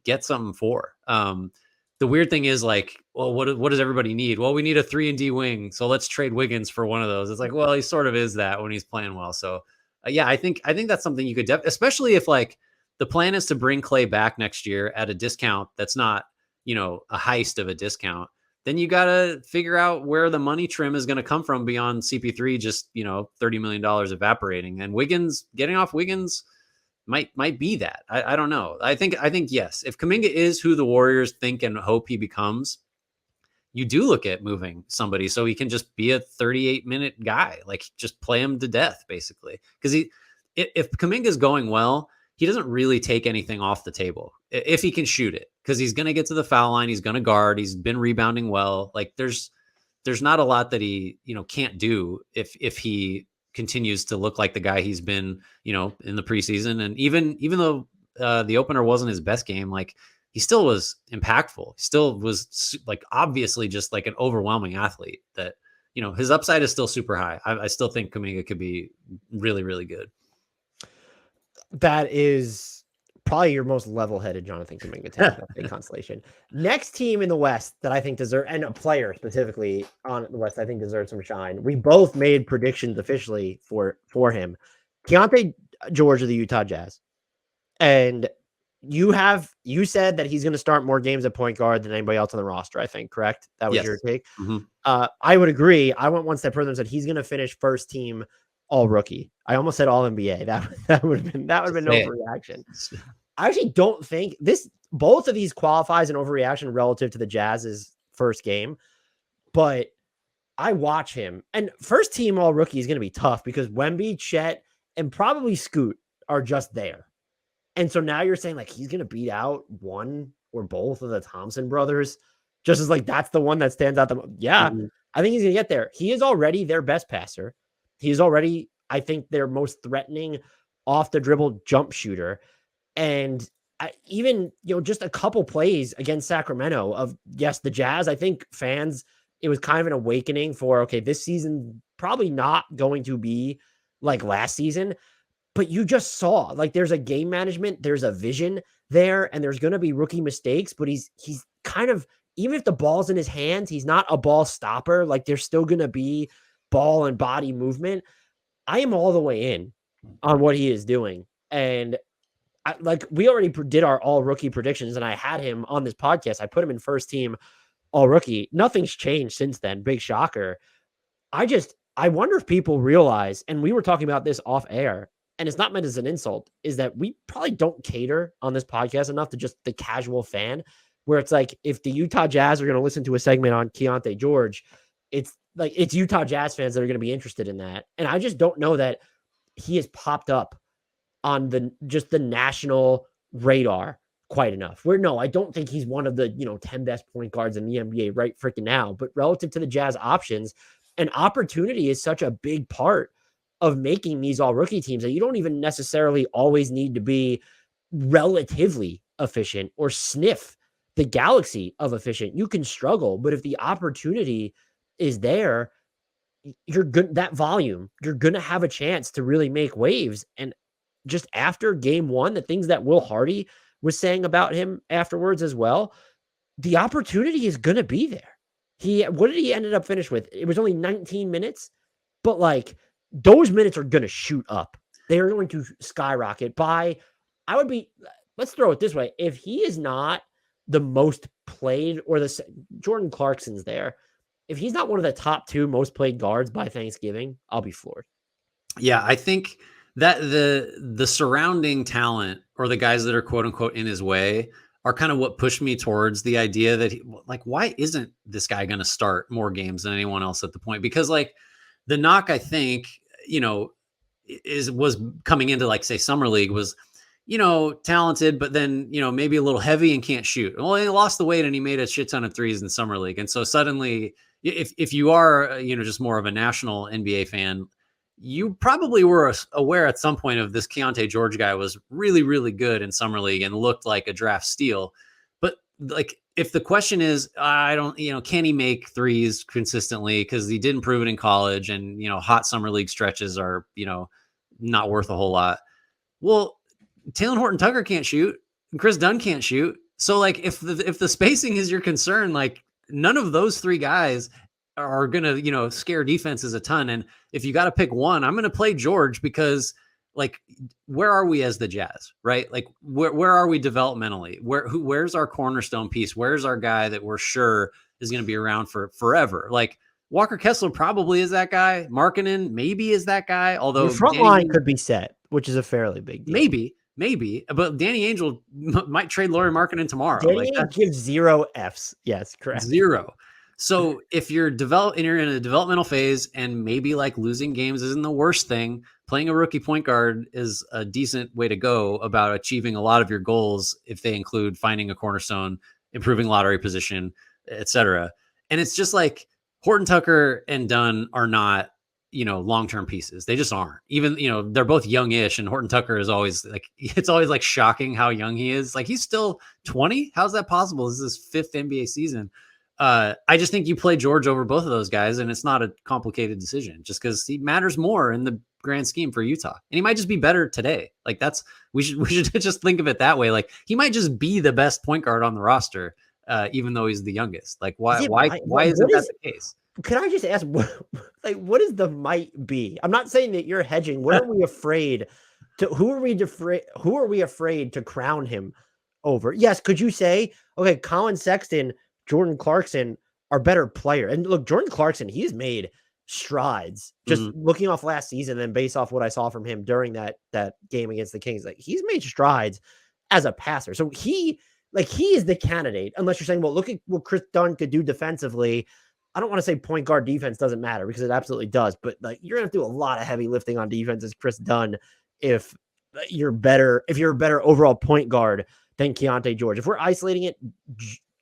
get something for. The weird thing is like, well, what does everybody need? Well, we need a 3-and-D wing. So let's trade Wiggins for one of those. It's like, well, he sort of is that when he's playing well. So yeah, I think that's something you could especially if like the plan is to bring Klay back next year at a discount that's not, a heist of a discount. Then you got to figure out where the money trim is going to come from beyond CP3, just, $30 million evaporating. And getting off Wiggins might be that. I don't know. I think yes, if Kuminga is who the Warriors think and hope he becomes, you do look at moving somebody so he can just be a 38-minute guy, like just play him to death basically. Because if Kuminga's going well, he doesn't really take anything off the table if he can shoot it, because he's going to get to the foul line, he's going to guard, he's been rebounding well. Like there's not a lot that he can't do if he continues to look like the guy he's been, in the preseason. And even though the opener wasn't his best game, like he still was impactful. He still was like obviously just like an overwhelming athlete that, his upside is still super high. I still think Kuminga could be really, really good. That is probably your most level-headed Jonathan Kuminga take that big constellation. Next team in the West that I think deserve, and a player specifically on the West I think deserves some shine. We both made predictions officially for him. Keyonte George of the Utah Jazz. And you said that he's going to start more games at point guard than anybody else on the roster, I think, correct? That was your take? Mm-hmm. I would agree. I went one step further and said he's going to finish first team all rookie. I almost said all NBA. That would have been no overreaction. I actually don't think both of these qualifies an overreaction relative to the Jazz's first game, but I watch him, and first team all rookie is going to be tough because Wemby, Chet, and probably Scoot are just there. And so now you're saying like he's going to beat out one or both of the Thompson brothers, just as like that's the one that stands out. I think he's going to get there. He is already their best passer. He's already, I think, their most threatening off the dribble jump shooter. And even, just a couple plays against Sacramento of, yes, the Jazz, I think fans, it was kind of an awakening for, okay, this season probably not going to be like last season, but you just saw like there's a game management, there's a vision there, and there's going to be rookie mistakes, but he's kind of, even if the ball's in his hands, he's not a ball stopper. Like there's still going to be ball and body movement. I am all the way in on what he is doing. And we already did our all rookie predictions, and I had him on this podcast. I put him in first team all rookie. Nothing's changed since then. Big shocker. I wonder if people realize, and we were talking about this off air, and it's not meant as an insult, is that we probably don't cater on this podcast enough to just the casual fan, where it's like, if the Utah Jazz are going to listen to a segment on Keyonte George, it's Utah Jazz fans that are going to be interested in that. And I just don't know that he has popped up on the national radar quite enough. I don't think he's one of the, 10 best point guards in the NBA right freaking now, but relative to the Jazz options, and opportunity is such a big part of making these all rookie teams that you don't even necessarily always need to be relatively efficient or sniff the galaxy of efficient. You can struggle, but if the opportunity is there, you're good. That volume, you're going to have a chance to really make waves. And just after game one, the things that Will Hardy was saying about him afterwards as well, the opportunity is going to be there. What did he ended up finish with? It was only 19 minutes, but like those minutes are going to shoot up. They are going to skyrocket let's throw it this way. If he is not the most played, or Jordan Clarkson's there, if he's not one of the top 2 most played guards by Thanksgiving, I'll be floored. Yeah, I think that the surrounding talent, or the guys that are quote unquote in his way, are kind of what pushed me towards the idea that why isn't this guy going to start more games than anyone else at the point? Because like the knock, I think, was coming into like say summer league was, talented, but then, maybe a little heavy and can't shoot. Well, he lost the weight and he made a shit ton of threes in summer league. And so suddenly if you are, just more of a national NBA fan, you probably were aware at some point of this Keyonte George guy was really, really good in summer league and looked like a draft steal. But like if the question is, I don't, can he make threes consistently? Because he didn't prove it in college, and hot summer league stretches are, not worth a whole lot. Well, Taylor Horton-Tucker can't shoot, and Chris Dunn can't shoot. So like, if the spacing is your concern, like none of those three guys are gonna, scare defenses a ton. And if you got to pick one, I'm gonna play George because, like, where are we as the Jazz, right? Like, where are we developmentally? Where's our cornerstone piece? Where's our guy that we're sure is going to be around for forever? Like, Walker Kessler probably is that guy. Markkanen maybe is that guy. Although your front line could be set, which is a fairly big deal. Maybe, but Danny Angel might trade Lauri Markkanen tomorrow. Danny gives 0 Fs. Yes, correct. 0. So if you're in a developmental phase, and maybe like losing games isn't the worst thing, playing a rookie point guard is a decent way to go about achieving a lot of your goals, if they include finding a cornerstone, improving lottery position, etc. And it's just like Horton-Tucker and Dunn are not, long-term pieces. They just aren't. Even, they're both youngish, and Horton-Tucker is always like, it's always like shocking how young he is. Like, he's still 20. How's that possible? This is his 5th NBA season. I just think you play George over both of those guys, and it's not a complicated decision just because he matters more in the grand scheme for Utah. And he might just be better today. Like, we should just think of it that way. Like, he might just be the best point guard on the roster, even though he's the youngest. Like, why isn't that the case? Can I just ask, what is the might be? I'm not saying that you're hedging. What are we afraid to? Who are we afraid to crown him over? Yes. Could you say, okay, Colin Sexton, Jordan Clarkson are better player? And look, Jordan Clarkson, he's made strides just looking off last season and based off what I saw from him during that game against the Kings. Like, he's made strides as a passer. So he is the candidate, unless you're saying, well, look at what Chris Dunn could do defensively. I don't want to say point guard defense doesn't matter, because it absolutely does, but like, you're gonna have to do a lot of heavy lifting on defense as Chris Dunn if you're a better overall point guard than Keyonte George. If we're isolating it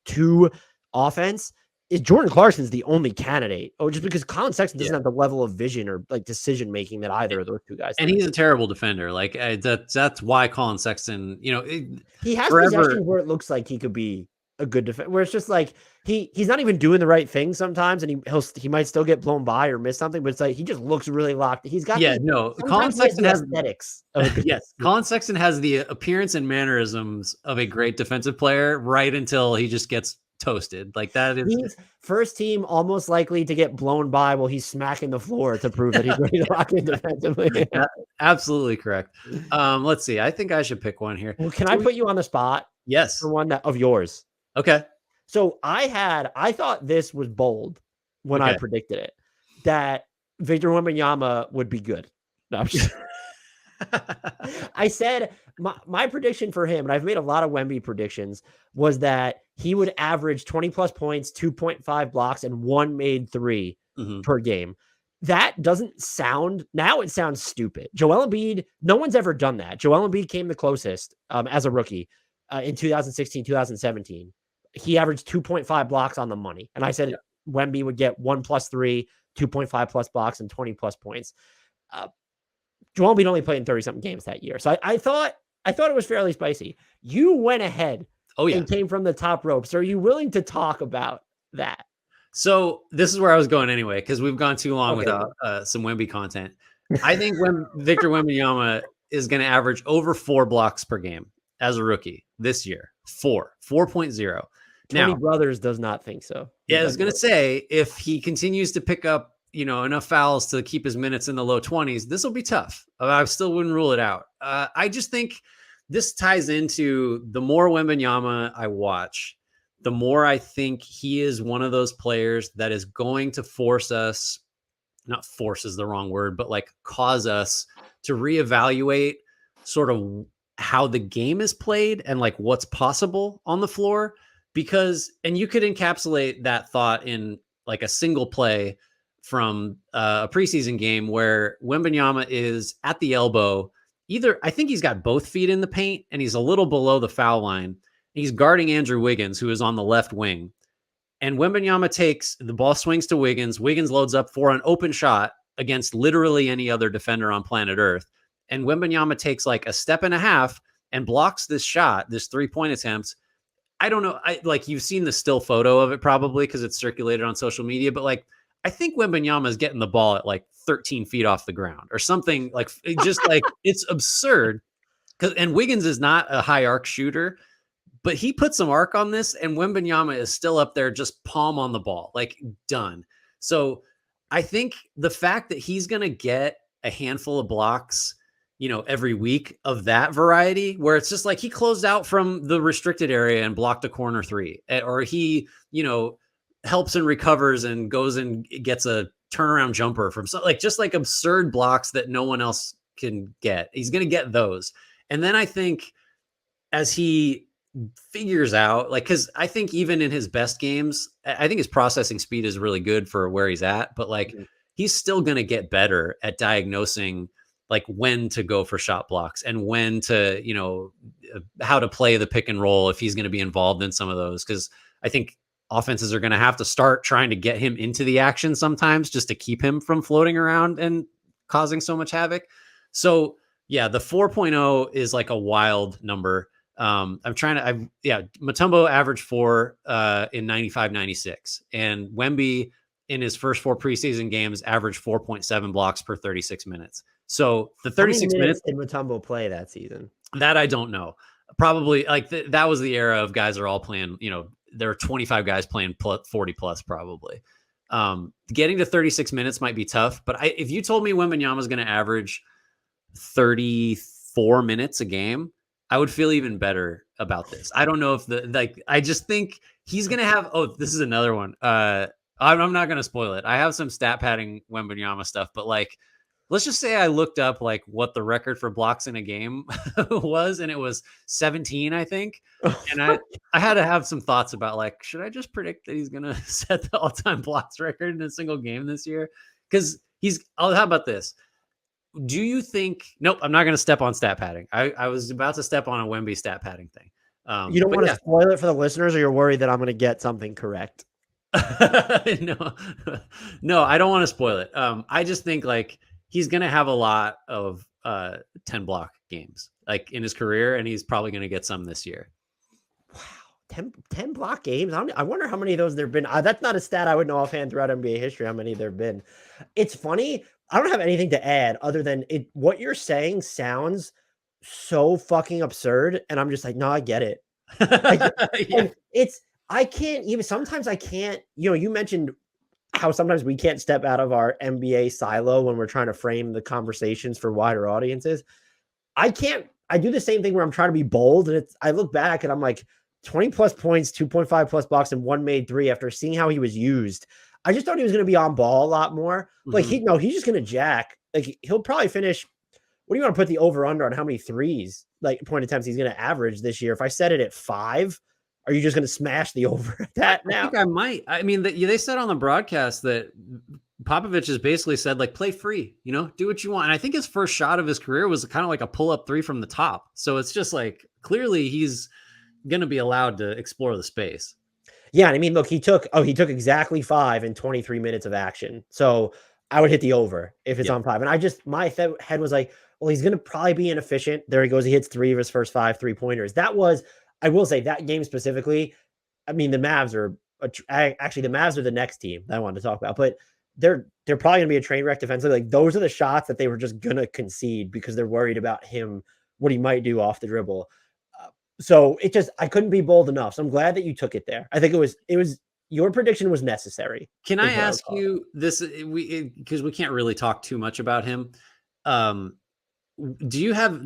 to offense, is Jordan Clarkson's the only candidate? Oh, just because Colin Sexton doesn't have the level of vision or like decision making that either of those two guys. And he's a terrible defender. Like, that's why Colin Sexton, he has possessions where it looks like he could be a good defender, where it's just like he's not even doing the right thing sometimes, and he might still get blown by or miss something, but it's like he just looks really locked. He's got Colin Sexton has aesthetics. Yes, Colin Sexton has the appearance and mannerisms of a great defensive player right until he just gets toasted. Like, that is, he's first team almost likely to get blown by while he's smacking the floor to prove that he's ready to lock in defensively. Absolutely correct. Let's see. I think I should pick one here. Well, can I put you on the spot? Yes. For one of yours. Okay. So I thought this was bold when I predicted it, that Victor Wembanyama would be good. No, I said my prediction for him, and I've made a lot of Wemby predictions, was that he would average 20 plus points, 2.5 blocks, and 1 made 3 per game. That doesn't sound, now it sounds stupid. Joel Embiid, no one's ever done that. Joel Embiid came the closest as a rookie in 2016, 2017. He averaged 2.5 blocks on the money. And I said Wemby would get 1 plus 3, 2.5 plus blocks, and 20 plus points. Joel Embiid only played in 30-something games that year. So I thought it was fairly spicy. You went ahead and came from the top ropes. Are you willing to talk about that? So this is where I was going anyway, because we've gone too long without some Wemby content. I think when Victor Wembanyama is going to average over 4 blocks per game as a rookie this year. 4.0. Tony Brothers does not think so. Yeah, I was going to say, if he continues to pick up, enough fouls to keep his minutes in the low 20s, this will be tough. I still wouldn't rule it out. I just think this ties into the more Wembanyama I watch, the more I think he is one of those players that is going to force us, not force is the wrong word, but like cause us to reevaluate sort of how the game is played and like what's possible on the floor. Because, and you could encapsulate that thought in like a single play from a preseason game where Wembanyama is at the elbow. I think he's got both feet in the paint and he's a little below the foul line. He's guarding Andrew Wiggins, who is on the left wing. And Wembanyama takes the ball, swings to Wiggins. Wiggins loads up for an open shot against literally any other defender on planet Earth. And Wembanyama takes like a step and a half and blocks this shot, this 3-point attempt, I don't know. Like you've seen the still photo of it probably because it's circulated on social media, but like I think Wembanyama is getting the ball at like 13 feet off the ground or something like just like it's absurd. And Wiggins is not a high arc shooter, but he put some arc on this, and Wembanyama is still up there, just palm on the ball, like done. So I think the fact that he's going to get a handful of blocks, every week of that variety, where it's just like he closed out from the restricted area and blocked a corner three, or he, helps and recovers and goes and gets a turnaround jumper from just like absurd blocks that no one else can get. He's going to get those. And then I think as he figures out, because I think even in his best games, I think his processing speed is really good for where he's at, but he's still going to get better at diagnosing when to go for shot blocks and when to, how to play the pick and roll if he's going to be involved in some of those. Cause I think offenses are going to have to start trying to get him into the action sometimes just to keep him from floating around and causing so much havoc. So yeah, the 4.0 is like a wild number. Mutombo averaged 4 in 95-96, and Wemby in his first 4 preseason games averaged 4.7 blocks per 36 minutes. So the 36 minutes did Mutombo play that season? That I don't know. Probably that was the era of guys are all playing, there are 25 guys playing 40 plus probably. Getting to 36 minutes might be tough, but if you told me Wembanyama is going to average 34 minutes a game, I would feel even better about this. I don't know if I just think he's going to have, this is another one. I'm not going to spoil it. I have some stat padding Wembanyama stuff, but let's just say I looked up what the record for blocks in a game was, and it was 17, I think. And I had to have some thoughts about should I just predict that he's going to set the all-time blocks record in a single game this year? Because how about this? Do you think? Nope, I'm not going to step on stat padding. I was about to step on a Wemby stat padding thing. You don't want to spoil it for the listeners, or you're worried that I'm going to get something correct? No, I don't want to spoil it. I just think he's going to have a lot of 10 block games in his career, and he's probably going to get some this year. Wow, 10 block games. I wonder how many of those there have been. That's not a stat I would know offhand throughout NBA history, how many there have been. It's funny. I don't have anything to add other than what you're saying sounds so fucking absurd. And I'm just no, I get it. Yeah. I can't even, sometimes I can't, you mentioned how sometimes we can't step out of our NBA silo when we're trying to frame the conversations for wider audiences. I do the same thing where I'm trying to be bold, and I look back and I'm 20 plus points, 2.5 plus blocks, and 1 made 3 after seeing how he was used. I just thought he was going to be on ball a lot more. Mm-hmm. He's just going to jack. He'll probably finish. What do you want to put the over under on how many threes, point attempts he's going to average this year? If I set it at 5, are you just going to smash the over at that now? I think I might. I mean, they said on the broadcast that Popovich has basically said, play free, do what you want. And I think his first shot of his career was kind of like a pull-up 3 from the top. So it's just clearly he's going to be allowed to explore the space. Yeah, and I mean, look, he took exactly 5 in 23 minutes of action. So I would hit the over if it's on 5. And my head was well, he's going to probably be inefficient. There he goes. He hits 3 of his first 5 3-pointers. I will say that game specifically, I mean, the Mavs are the next team that I wanted to talk about, but they're probably going to be a train wreck defensively. Those are the shots that they were just going to concede because they're worried about him, what he might do off the dribble. So I couldn't be bold enough. So I'm glad that you took it there. I think it was your prediction was necessary. Can I ask you this? Because we can't really talk too much about him. Do you have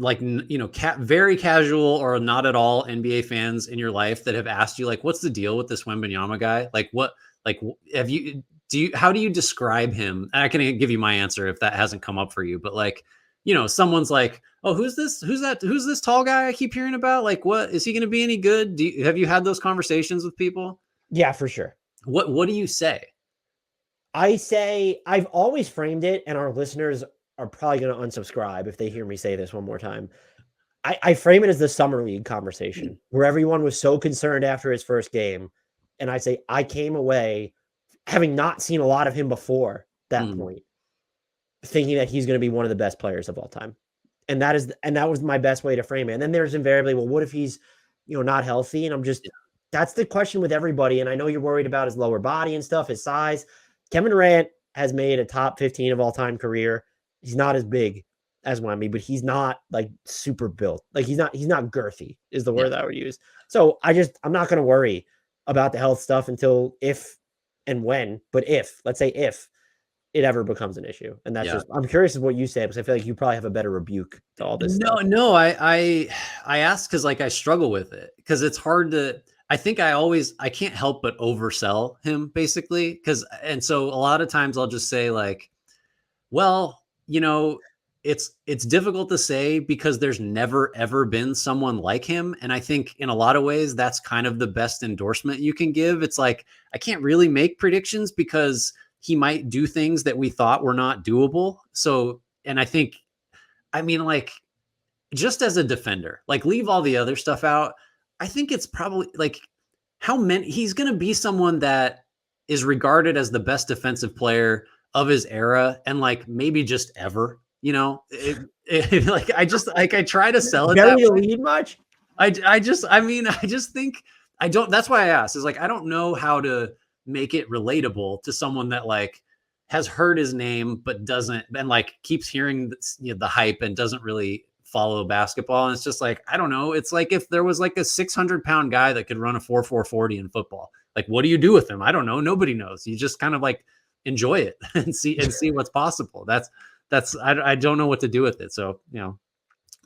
very casual or not at all NBA fans in your life that have asked you what's the deal with this Wembanyama guy? How do you describe him? And I can give you my answer if that hasn't come up for you, but someone's oh, who's this tall guy I keep hearing about? What is he going to be any good? Have you had those conversations with people? Yeah, for sure. What do you say? I say I've always framed it, and our listeners are probably going to unsubscribe if they hear me say this one more time. I frame it as the summer league conversation where everyone was so concerned after his first game. And I say, I came away having not seen a lot of him before that point, thinking that he's going to be one of the best players of all time. And that was my best way to frame it. And then there's invariably, well, what if he's, not healthy? And I'm just, that's the question with everybody. And I know you're worried about his lower body and stuff, his size. Kevin Durant has made a top 15 of all time career. He's not as big as Wemby, but he's not like super built. Like he's not girthy is the word that I would use. So I'm not going to worry about the health stuff until if and when, but let's say if it ever becomes an issue. And that's just, I'm curious of what you say, because I feel like you probably have a better rebuke to all this stuff. No, I asked because like I struggle with it because it's hard to, I think I can't help but oversell him basically. And so a lot of times I'll just say like, well, it's difficult to say because there's never, ever been someone like him. And I think in a lot of ways, that's kind of the best endorsement you can give. It's like, I can't really make predictions because he might do things that we thought were not doable. So, and I mean, like, just as a defender, like leave all the other stuff out. I think it's probably like he's going to be someone that is regarded as the best defensive player of his era and like maybe just ever, like I try to sell it. Very elite much. I just think that's why I asked is like, I don't know how to make it relatable to someone that like has heard his name, but doesn't, and like keeps hearing the hype and doesn't really follow basketball. And it's just like, I don't know. It's like if there was like a 600-pound guy that could run a 4.40 in football, like, what do you do with him? I don't know. Nobody knows. You just kind of like enjoy it and see what's possible. I don't know what to do with it. So,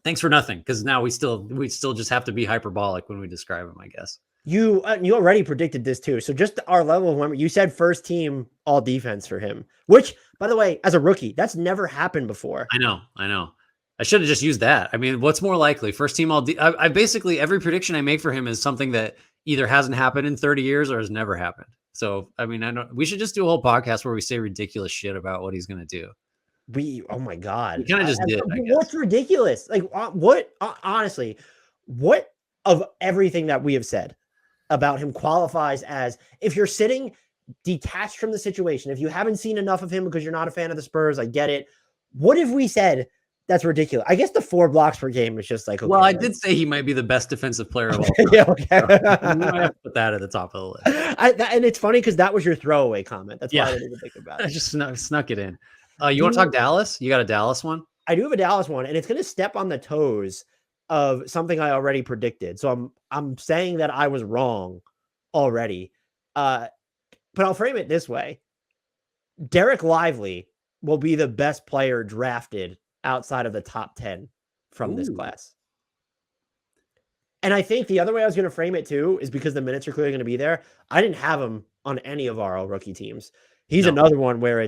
thanks for nothing. Cause now we still just have to be hyperbolic when we describe him, I guess. You already predicted this too. So just our level of memory, you said first team all defense for him, which by the way, as a rookie, that's never happened before. I know. I should have just used that. I mean, what's more likely? First team all I basically every prediction I make for him is something that either hasn't happened in 30 years or has never happened. So, I mean, we should just do a whole podcast where we say ridiculous shit about what he's going to do. Oh my God. We kind of just did. What's ridiculous? Like honestly, what of everything that we have said about him qualifies as, if you're sitting detached from the situation, if you haven't seen enough of him because you're not a fan of the Spurs, I get it. What have we said that's ridiculous? I guess the 4 blocks per game is just like, okay, well, I did say he might be the best defensive player of all time. Yeah, okay. So, I might have to put that at the top of the list. And it's funny because that was your throwaway comment. That's why I didn't even think about it. I just snuck it in. You want to talk Dallas? You got a Dallas one? I do have a Dallas one, and it's going to step on the toes of something I already predicted. So I'm saying that I was wrong already. But I'll frame it this way. Dereck Lively will be the best player drafted outside of the top 10 from this class. And I think the other way I was going to frame it too is because the minutes are clearly going to be there. I didn't have him on any of our all rookie teams. He's another one where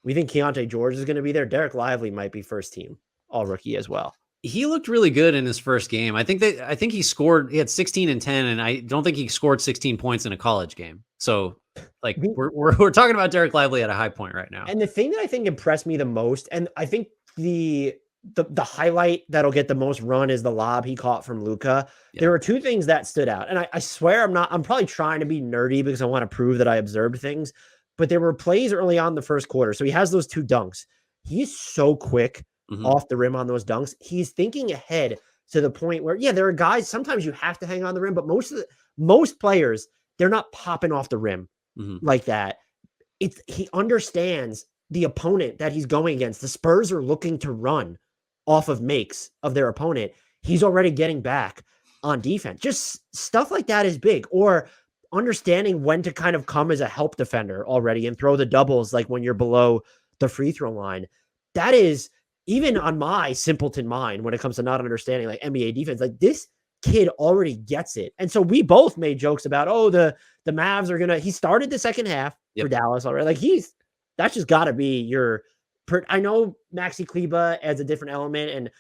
we think Keyonte George is going to be there. Dereck Lively might be first team all rookie as well. He looked really good in his first game. I think he had 16 and 10, and I don't think he scored 16 points in a college game. So like we're talking about Dereck Lively at a high point right now. And the thing that I think impressed me the most, and I think the highlight that'll get the most run is the lob he caught from Luka. Yeah. There were 2 things that stood out. And I swear I'm probably trying to be nerdy because I want to prove that I observed things, but there were plays early on in the first quarter. So he has those 2 dunks. He's so quick off the rim on those dunks. He's thinking ahead to the point where, there are guys, sometimes you have to hang on the rim, but most players, they're not popping off the rim like that. He understands the opponent that he's going against. The Spurs are looking to run off of makes of their opponent. He's already getting back on defense. Just stuff like that is big. Or understanding when to kind of come as a help defender already and throw the doubles like when you're below the free throw line. That is, even on my simpleton mind, when it comes to not understanding like NBA defense, like this kid already gets it. And so we both made jokes about, the Mavs are he started the second half for Dallas already. Like that's just got to be I know Maxi Kleba adds a different element, and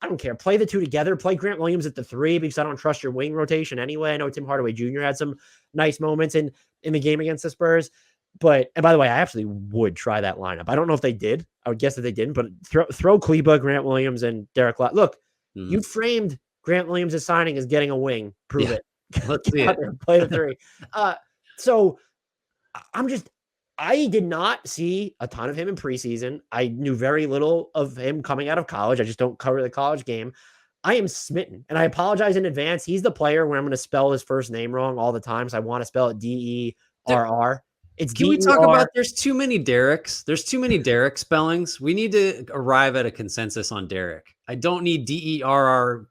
I don't care. Play the 2 together. Play Grant Williams at the 3 because I don't trust your wing rotation anyway. I know Tim Hardaway Jr. had some nice moments in the game against the Spurs. And by the way, I actually would try that lineup. I don't know if they did. I would guess that they didn't, but throw Kleba, Grant Williams, and Dereck Lively. Look, you framed Grant Williams' signing as getting a wing. Prove it. Let's see it. Play the 3. So I did not see a ton of him in preseason. I knew very little of him coming out of college. I just don't cover the college game. I am smitten, and I apologize in advance. He's the player where I'm going to spell his first name wrong all the time, so I want to spell it Derr. It's Can we talk Der. about there's too many Derecks? There's too many Dereck spellings. We need to arrive at a consensus on Dereck. I don't need Derreck.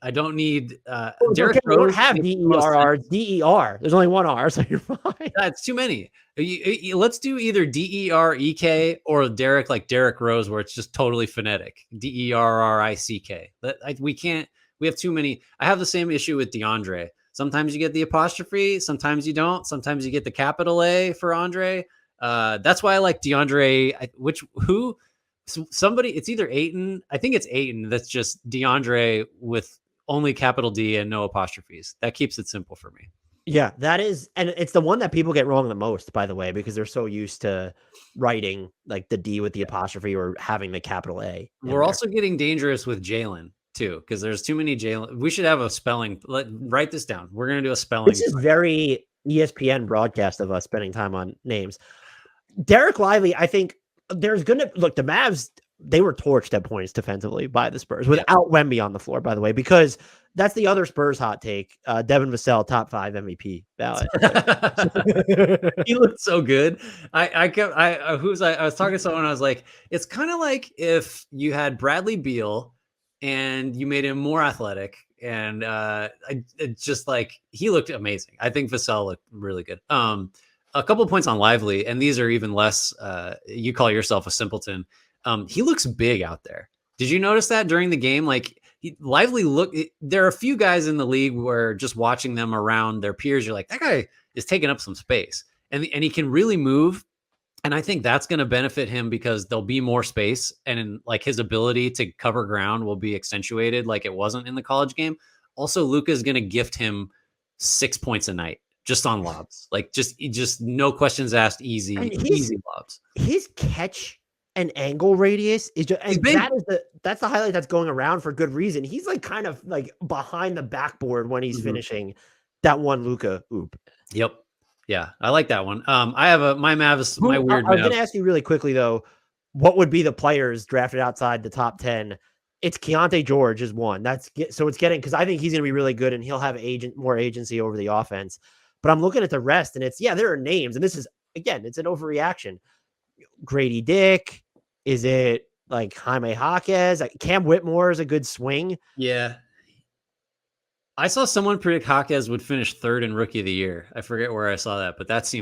I don't need Derrick Okay, we don't Rose. have Derr. It's Der. There's only one R, so you're fine. That's too many. Let's do either Derek or Derek, like Derrick Rose, where it's just totally phonetic. Derrick. We can't. We have too many. I have the same issue with DeAndre. Sometimes you get the apostrophe, sometimes you don't. Sometimes you get the capital A for Andre. That's why I like DeAndre. Somebody, it's either Ayton. I think it's Ayton. That's just DeAndre with only capital D and no apostrophes. That keeps it simple for me. Yeah, that is, and it's the one that people get wrong the most, by the way, because they're so used to writing like the D with the apostrophe or having the capital A. We're also getting dangerous with Jalen too, because there's too many Jalen. We should have a spelling. Write this down. We're gonna do a spelling. This is very ESPN broadcast of us spending time on names. Dereck Lively, I think there's gonna look the Mavs. They were torched at points defensively by the Spurs without Wemby on the floor, by the way, because that's the other Spurs hot take. Devin Vassell, top 5 MVP ballot. He looked so good. I was talking to someone. I was like, it's kind of like if you had Bradley Beal and you made him more athletic, and just like he looked amazing. I think Vassell looked really good. A couple of points on Lively, and these are even less. You call yourself a simpleton. He looks big out there. Did you notice that during the game? Like Lively look. There are a few guys in the league where just watching them around their peers, you're like, that guy is taking up some space, and he can really move. And I think that's going to benefit him because there'll be more space, and like his ability to cover ground will be accentuated, like it wasn't in the college game. Also, Luka is going to gift him 6 points a night just on lobs, like just no questions asked, easy lobs. His catch and angle radius is just, and that's the highlight that's going around for good reason. He's like kind of like behind the backboard when he's finishing that one Luka oop. Yep. Yeah, I like that one. I have my Mavs, my weird. I was going to ask you really quickly though, what would be the players drafted outside the top 10? It's Keyonte George is one. So it's getting, because I think he's going to be really good and he'll have more agency over the offense. But I'm looking at the rest, and there are names, and this is again, it's an overreaction. Grady Dick, is it like Jaime Jaquez? Cam Whitmore is a good swing. Yeah. I saw someone predict Jaquez would finish 3rd in Rookie of the Year. I forget where I saw that, but was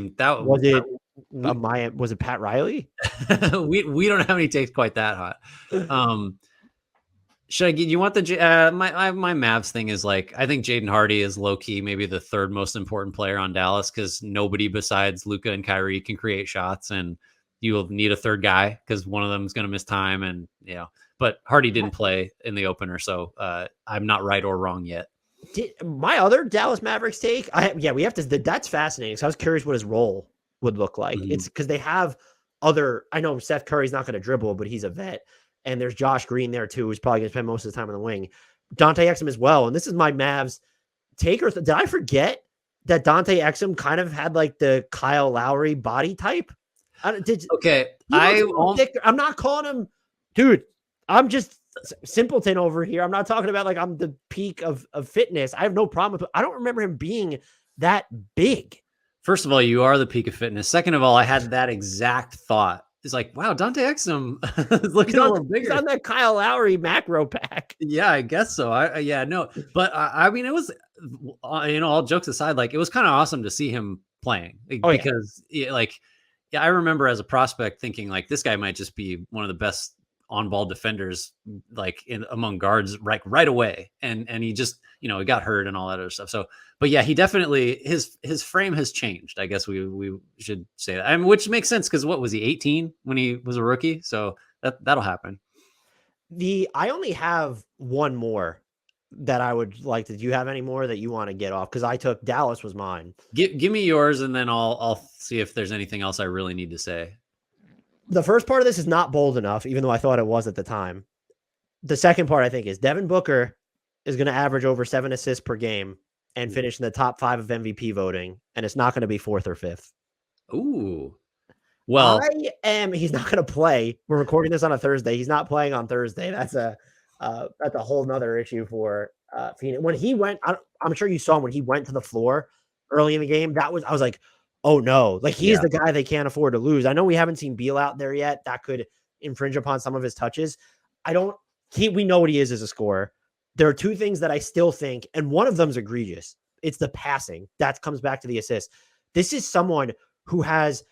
it Pat Riley? we don't have any takes quite that hot. Should I get you want the my Mavs thing is like, I think Jaden Hardy is low key maybe the 3rd most important player on Dallas, because nobody besides Luka and Kyrie can create shots, and you will need a 3rd guy because one of them is going to miss time, and but Hardy didn't play in the opener, so I'm not right or wrong yet. My other Dallas Mavericks take, we have to. That's fascinating. So I was curious what his role would look like. It's because they have I know Seth Curry's not going to dribble, but he's a vet. And there's Josh Green there too, who's probably going to spend most of the time on the wing. Dante Exum as well. And this is my Mavs taker. Did I forget that Dante Exum kind of had like the Kyle Lowry body type? I'm not calling him, dude. I'm just simpleton over here. I'm not talking about like I'm the peak of fitness. I have no problem with. I don't remember him being that big. First of all, you are the peak of fitness. Second of all, I had that exact thought. It's like, wow, Dante Exum is looking a little bigger. He's on that Kyle Lowry macro pack. Yeah, I guess so. But I mean, it was, all jokes aside, like it was kind of awesome to see him playing because I remember as a prospect thinking like this guy might just be one of the best on-ball defenders, like among guards, right away, and he just he got hurt and all that other stuff. So, but yeah, he definitely his frame has changed. I guess we should say that. I mean, which makes sense because what was he 18 when he was a rookie? So that'll happen. I only have one more that I would like to. Do you have any more that you want to get off? Because I took Dallas was mine. Give me yours, and then I'll see if there's anything else I really need to say. The first part of this is not bold enough, even though I thought it was at the time. The second part, I think, is Devin Booker is going to average over 7 assists per game and finish in the top 5 of MVP voting, and it's not going to be 4th or 5th. Ooh. Well, he's not going to play. We're recording this on a Thursday. He's not playing on Thursday. That's That's a whole nother issue for Phoenix. When he went, I'm sure you saw him when he went to the floor early in the game. I was like, oh no, like he's the guy they can't afford to lose. I know we haven't seen Beal out there yet. That could infringe upon some of his touches. We know what he is as a scorer. There are two things that I still think, and one of them is egregious. It's the passing. That comes back to the assist. This is someone who has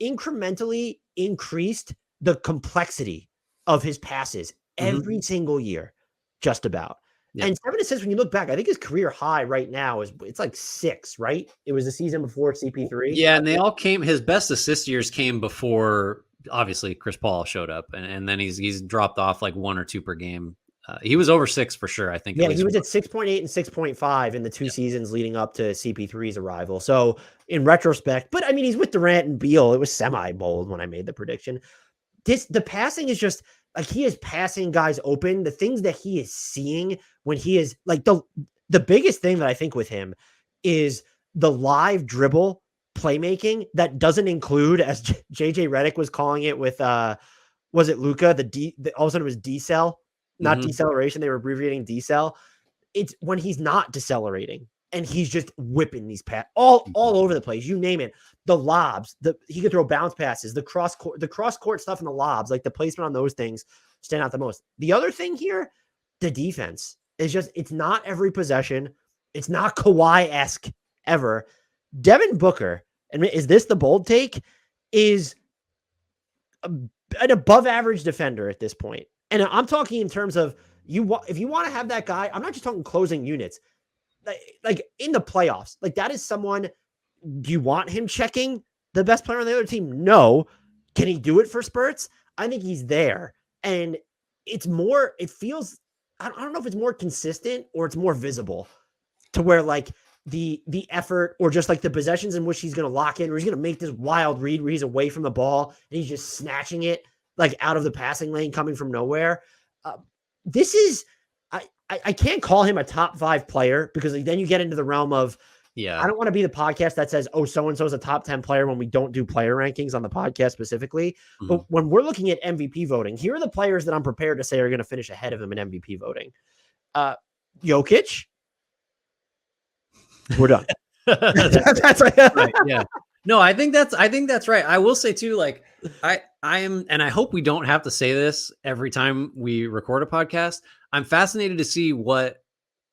incrementally increased the complexity of his passes every single year, just about. Yep. And 7 assists, when you look back, I think his career high right now it's like 6, right? It was the season before CP3. Yeah, and they all came. His best assist years came before, obviously, Chris Paul showed up, and then he's dropped off like 1 or 2 per game. He was over 6 for sure, I think. Yeah, he was at 6.8 and 6.5 in the 2 seasons leading up to CP3's arrival. So in retrospect, but I mean, he's with Durant and Beal. It was semi-bold when I made the prediction. The passing is just like he is passing guys open. The things that he is seeing when he is like the biggest thing that I think with him is the live dribble playmaking that doesn't include, as JJ Redick was calling it with, was it Luka? All of a sudden it was decel. Not deceleration. They were abbreviating decel. It's when he's not decelerating and he's just whipping these all over the place. You name it. The lobs, he could throw bounce passes, the cross court stuff in the lobs, like the placement on those things stand out the most. The other thing here, the defense is just, it's not every possession. It's not Kawhi-esque ever. Devin Booker, and is this the bold take, is an above average defender at this point. And I'm talking in terms of if you want to have that guy, I'm not just talking closing units, like in the playoffs, like that is someone. Do you want him checking the best player on the other team? No. Can he do it for spurts? I think he's there. And it feels, I don't know if it's more consistent or it's more visible to where like the effort or just like the possessions in which he's going to lock in, or he's going to make this wild read where he's away from the ball and he's just snatching it like out of the passing lane coming from nowhere. This is, I can't call him a top 5 player because then you get into the realm of, I don't want to be the podcast that says, oh, so-and-so is a top 10 player when we don't do player rankings on the podcast specifically. But when we're looking at MVP voting, here are the players that I'm prepared to say are going to finish ahead of him in MVP voting. Jokic. We're done. That's right. Yeah. No, I think that's right. I will say too, like I am, and I hope we don't have to say this every time we record a podcast. I'm fascinated to see what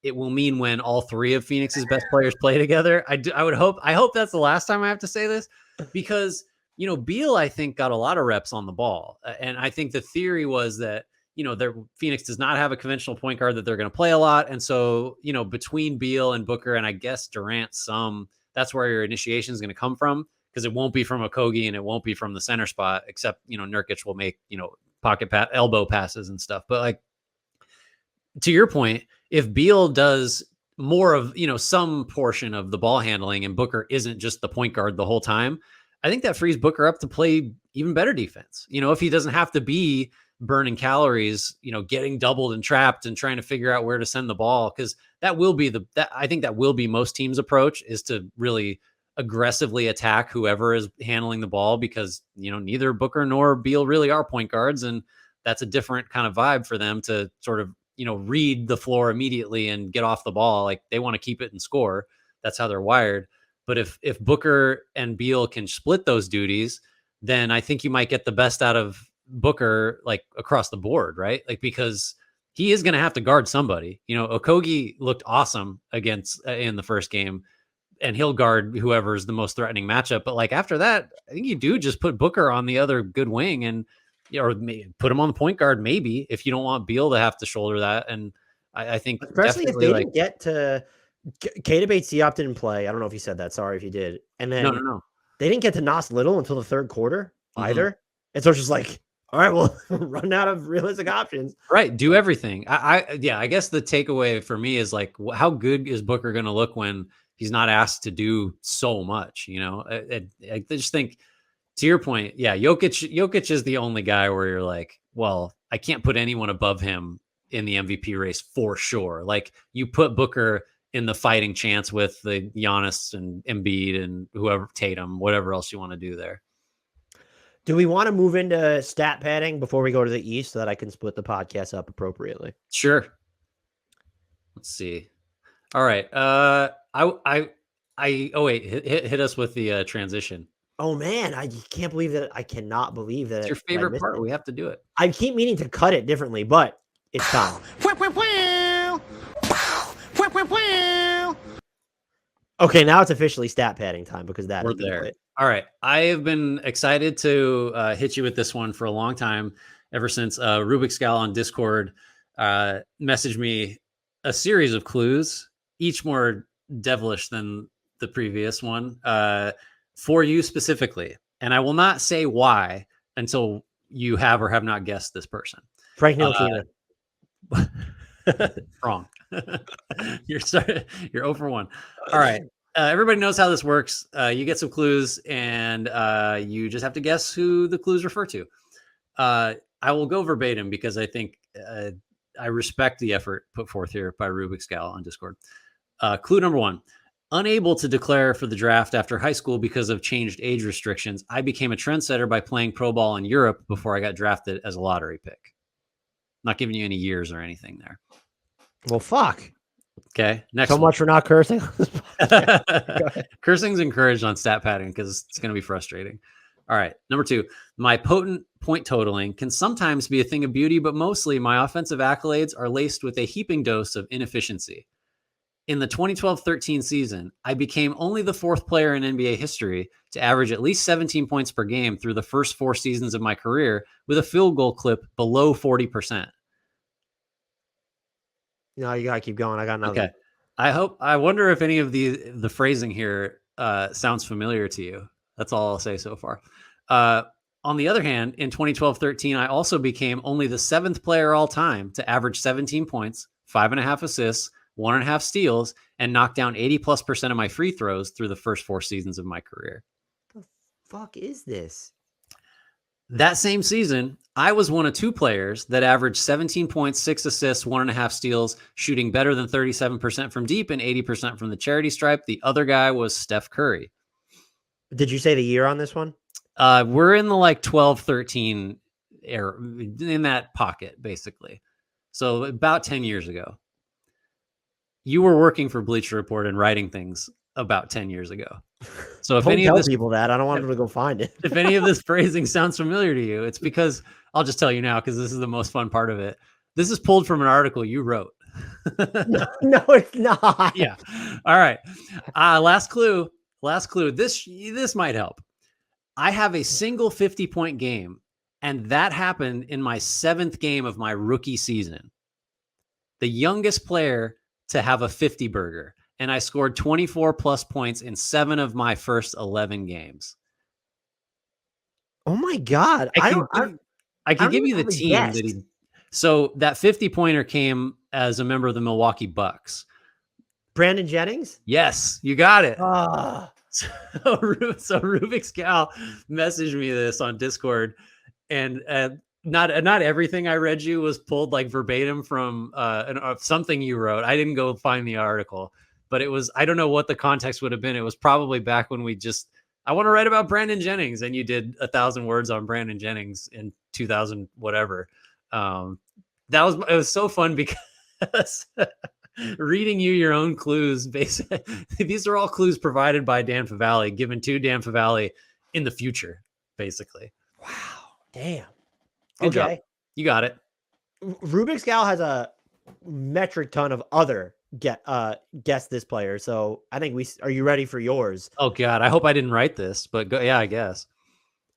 it will mean when all 3 of Phoenix's best players play together. I hope that's the last time I have to say this, because, Beal, I think, got a lot of reps on the ball. And I think the theory was that, Phoenix does not have a conventional point guard that they're going to play a lot. And so, between Beal and Booker, and I guess Durant, that's where your initiation is going to come from, because it won't be from Okogie and it won't be from the center spot, except, Nurkic will make, pocket elbow passes and stuff. But like, to your point, if Beal does more of, some portion of the ball handling and Booker isn't just the point guard the whole time, I think that frees Booker up to play even better defense. If he doesn't have to be burning calories, getting doubled and trapped and trying to figure out where to send the ball. Cause that will be I think that will be most teams' approach, is to really aggressively attack whoever is handling the ball, because, neither Booker nor Beal really are point guards. And that's a different kind of vibe for them to sort of, read the floor immediately and get off the ball. Like, they want to keep it and score. That's how they're wired. But if Booker and Beal can split those duties, then I think you might get the best out of Booker, like across the board, right? Like, because he is going to have to guard somebody. Okogie looked awesome against in the first game, and he'll guard whoever's the most threatening matchup. But like after that, I think you do just put Booker on the other good wing, and or put him on the point guard, maybe, if you don't want Beal to have to shoulder that. And I think, especially if they didn't get to Keita Bates-Diop didn't play. I don't know if you said that. Sorry if you did. And then no. They didn't get to Nas Little until the third quarter either. And so it's just like, all right, well, run out of realistic options. Right. Do everything. I guess the takeaway for me is like, how good is Booker going to look when he's not asked to do so much? I just think, to your point, Jokic is the only guy where you're like, well, I can't put anyone above him in the MVP race for sure. Like, you put Booker in the fighting chance with the Giannis and Embiid and whoever, Tatum, whatever else you want to do there. Do we want to move into stat padding before we go to the East so that I can split the podcast up appropriately? Sure. Let's see. All right. Oh wait, hit us with the transition. Oh man, I can't believe that. I cannot believe that, It's your that I favorite missed part. it. We have to do it. I keep meaning to cut it differently, but it's time. Okay, now it's officially stat padding time because that We're there. All right. I have been excited to hit you with this one for a long time, ever since Rubik's Gal on Discord messaged me a series of clues, each more devilish than the previous one, for you specifically. And I will not say why until you have or have not guessed this person. Frank Ntilikina. Wrong. You're 0 for 1. All right. Everybody knows how this works. You get some clues, and you just have to guess who the clues refer to. I will go verbatim because I think I respect the effort put forth here by Rubik's Gal on Discord. Clue number 1. Unable to declare for the draft after high school because of changed age restrictions, I became a trendsetter by playing pro ball in Europe before I got drafted as a lottery pick. Not giving you any years or anything there. Well, fuck. Okay. Next so one. much for not cursing. Cursing's encouraged on stat padding because it's going to be frustrating. All right. Number 2. My potent point totaling can sometimes be a thing of beauty, but mostly my offensive accolades are laced with a heaping dose of inefficiency. In the 2012-13 season, I became only the 4th player in NBA history to average at least 17 points per game through the first 4 seasons of my career with a field goal clip below 40%. No, you gotta keep going. I got nothing. Okay. I wonder if any of the phrasing here sounds familiar to you. That's all I'll say so far. On the other hand, in 2012-13, I also became only the 7th player all time to average 17 points, 5.5 assists, 1.5 steals, and knock down 80+% of my free throws through the first 4 seasons of my career. What the fuck is this? That same season, I was one of 2 players that averaged 17 points, 6 assists, 1.5 steals, shooting better than 37% from deep and 80% from the charity stripe. The other guy was Steph Curry. Did you say the year on this one? We're in the 12-13 era, in that pocket, basically. So about 10 years ago. You were working for Bleacher Report and writing things about 10 years ago. So if Don't any tell of this people that, I don't want them to go find it. if any of this phrasing sounds familiar to you, it's because I'll just tell you now because this is the most fun part of it. This is pulled from an article you wrote. No, it's not. Yeah. All right. Last clue. This might help. I have a single 50-point game, and that happened in my 7th game of my rookie season. The youngest player to have a 50 burger, and I scored 24 plus points in 7 of my first 11 games. Oh my God. I can give you the team that he. So that 50-pointer came as a member of the Milwaukee Bucks. Brandon Jennings? Yes, you got it. So Rubik's Gal messaged me this on Discord, and not everything I read you was pulled verbatim from something you wrote. I didn't go find the article, but it was, I don't know what the context would have been. It was probably back when I want to write about Brandon Jennings, and you did 1,000 words on Brandon Jennings in 2000 whatever. It was so fun because reading you your own clues, basically, these are all clues provided by Dan Favale, given to Dan Favale in the future, basically. Wow. Damn. Good job. You got it. Rubik's Gal has a metric ton of other guess this player. So I think are you ready for yours? Oh God. I hope I didn't write this, but yeah, I guess.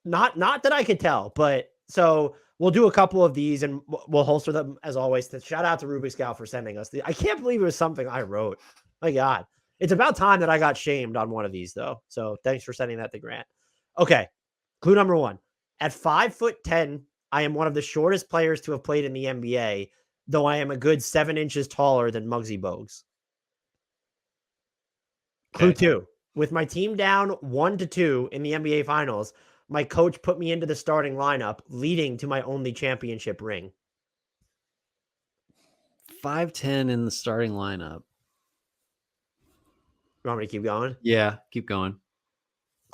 Not that I could tell, but so we'll do a couple of these and we'll holster them as always. Shout out to Rubik's Gal for sending us. I can't believe it was something I wrote. My God. It's about time that I got shamed on one of these though. So thanks for sending that to Grant. Okay. Clue number 1. At 5'10", I am one of the shortest players to have played in the NBA, though I am a good 7 inches taller than Muggsy Bogues. Okay. Clue 2. With my team down 1-2 in the NBA Finals, my coach put me into the starting lineup, leading to my only championship ring. 5'10" in the starting lineup. You want me to keep going? Yeah, keep going.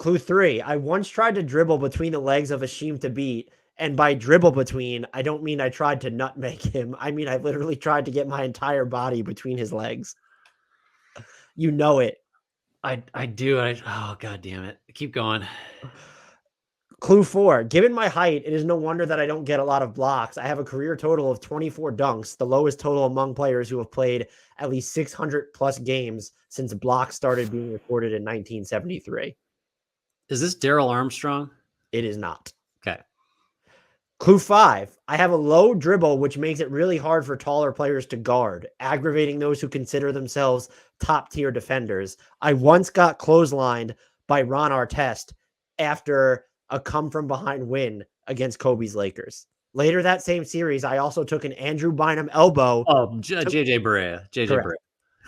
Clue 3. I once tried to dribble between the legs of Ashim to beat. And by dribble between, I don't mean I tried to nutmeg him. I mean, I literally tried to get my entire body between his legs. You know it. I do. Oh, God damn it. Keep going. Clue 4. Given my height, it is no wonder that I don't get a lot of blocks. I have a career total of 24 dunks, the lowest total among players who have played at least 600 plus games since blocks started being recorded in 1973. Is this Daryl Armstrong? It is not. Okay. Clue 5. I have a low dribble, which makes it really hard for taller players to guard, aggravating those who consider themselves top-tier defenders. I once got clotheslined by Ron Artest after a come-from-behind win against Kobe's Lakers. Later that same series, I also took an Andrew Bynum elbow. Oh, JJ Barea. JJ Barea.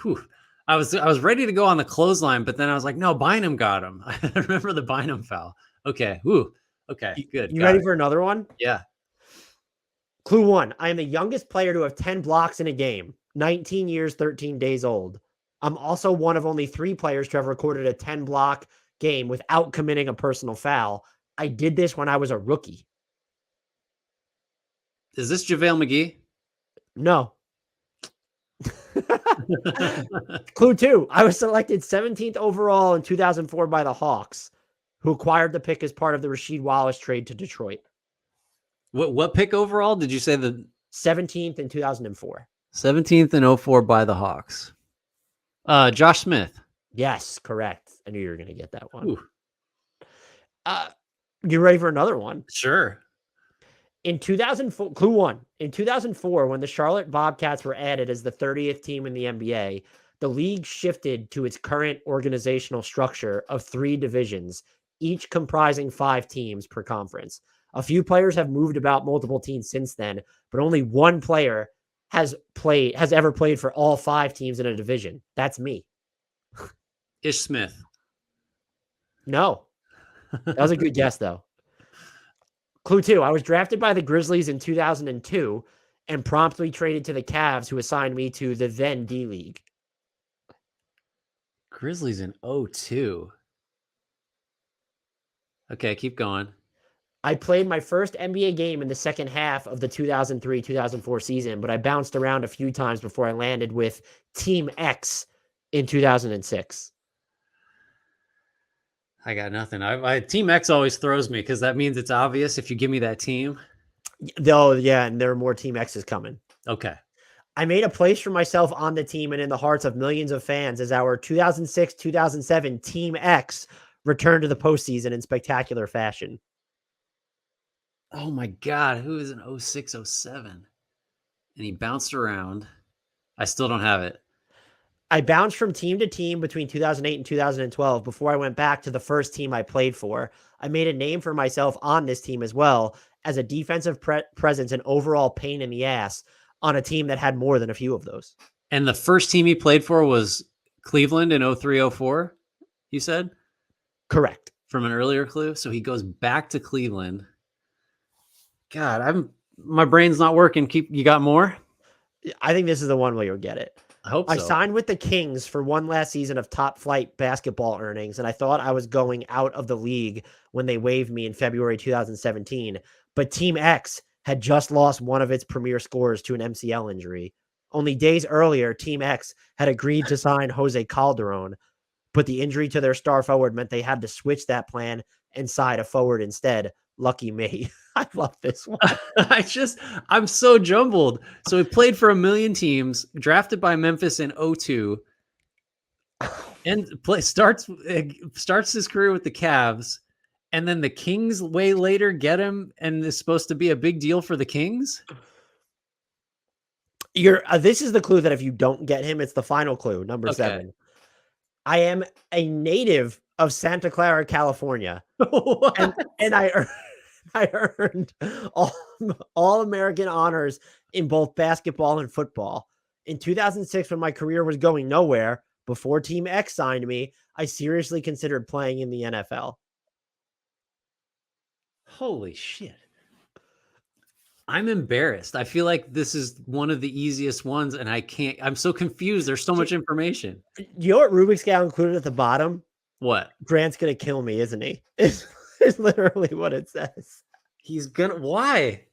Whew. I was ready to go on the clothesline, but then I was like, no, Bynum got him. I remember the Bynum foul. Okay. Woo. Okay, good. You ready for another one? Yeah. Clue 1. I am the youngest player to have 10 blocks in a game, 19 years, 13 days old. I'm also one of only 3 players to have recorded a 10-block game without committing a personal foul. I did this when I was a rookie. Is this JaVale McGee? No. Clue 2. I was selected 17th overall in 2004 by the Hawks, who acquired the pick as part of the Rasheed Wallace trade to Detroit. What pick overall? Did you say the 17th in 2004? 17th and 04 by the Hawks. Josh Smith. Yes, correct. I knew you were going to get that one. You ready for another one? Sure. In 2004, Clue 1. In 2004, when the Charlotte Bobcats were added as the 30th team in the NBA, the league shifted to its current organizational structure of 3 divisions, each comprising 5 teams per conference. A few players have moved about multiple teams since then, but only one player has ever played for all 5 teams in a division. That's me. Ish Smith. No. That was a good guess, though. Clue 2. I was drafted by the Grizzlies in 2002 and promptly traded to the Cavs, who assigned me to the then D-League. Grizzlies in 02. Okay, keep going. I played my first NBA game in the second half of the 2003-2004 season, but I bounced around a few times before I landed with Team X in 2006. I got nothing. Team X always throws me because that means it's obvious if you give me that team. Oh, yeah, and there are more Team X's coming. Okay. I made a place for myself on the team and in the hearts of millions of fans as our 2006-2007 Team X returned to the postseason in spectacular fashion. Oh my God, who is an 06-07? And he bounced around. I still don't have it. I bounced from team to team between 2008 and 2012 before I went back to the first team I played for. I made a name for myself on this team as well as a defensive presence and overall pain in the ass on a team that had more than a few of those. And the first team he played for was Cleveland in 03-04, you said? Correct. From an earlier clue. So he goes back to Cleveland. God, my brain's not working. You got more? I think this is the one where you'll get it. I hope so. I signed with the Kings for one last season of top flight basketball earnings, and I thought I was going out of the league when they waived me in February 2017. But Team X had just lost one of its premier scorers to an MCL injury. Only days earlier, Team X had agreed to sign Jose Calderon, but the injury to their star forward meant they had to switch that plan and sign a forward instead. Lucky me. I love this one. I'm so jumbled. So he played for a million teams, drafted by Memphis in 02, and starts his career with the Cavs, and then the Kings way later get him, and is supposed to be a big deal for the Kings. This is the clue that if you don't get him, it's the final clue, number 7. I am a native of Santa Clara, California, and I earned all American honors in both basketball and football. In 2006, when my career was going nowhere, before Team X signed me, I seriously considered playing in the NFL. Holy shit. I'm embarrassed. I feel like this is one of the easiest ones, and I'm so confused. There's so much information. You know what Rubik's Gal included at the bottom? What? Grant's gonna kill me, isn't he? It's literally what it says. He's gonna. Why?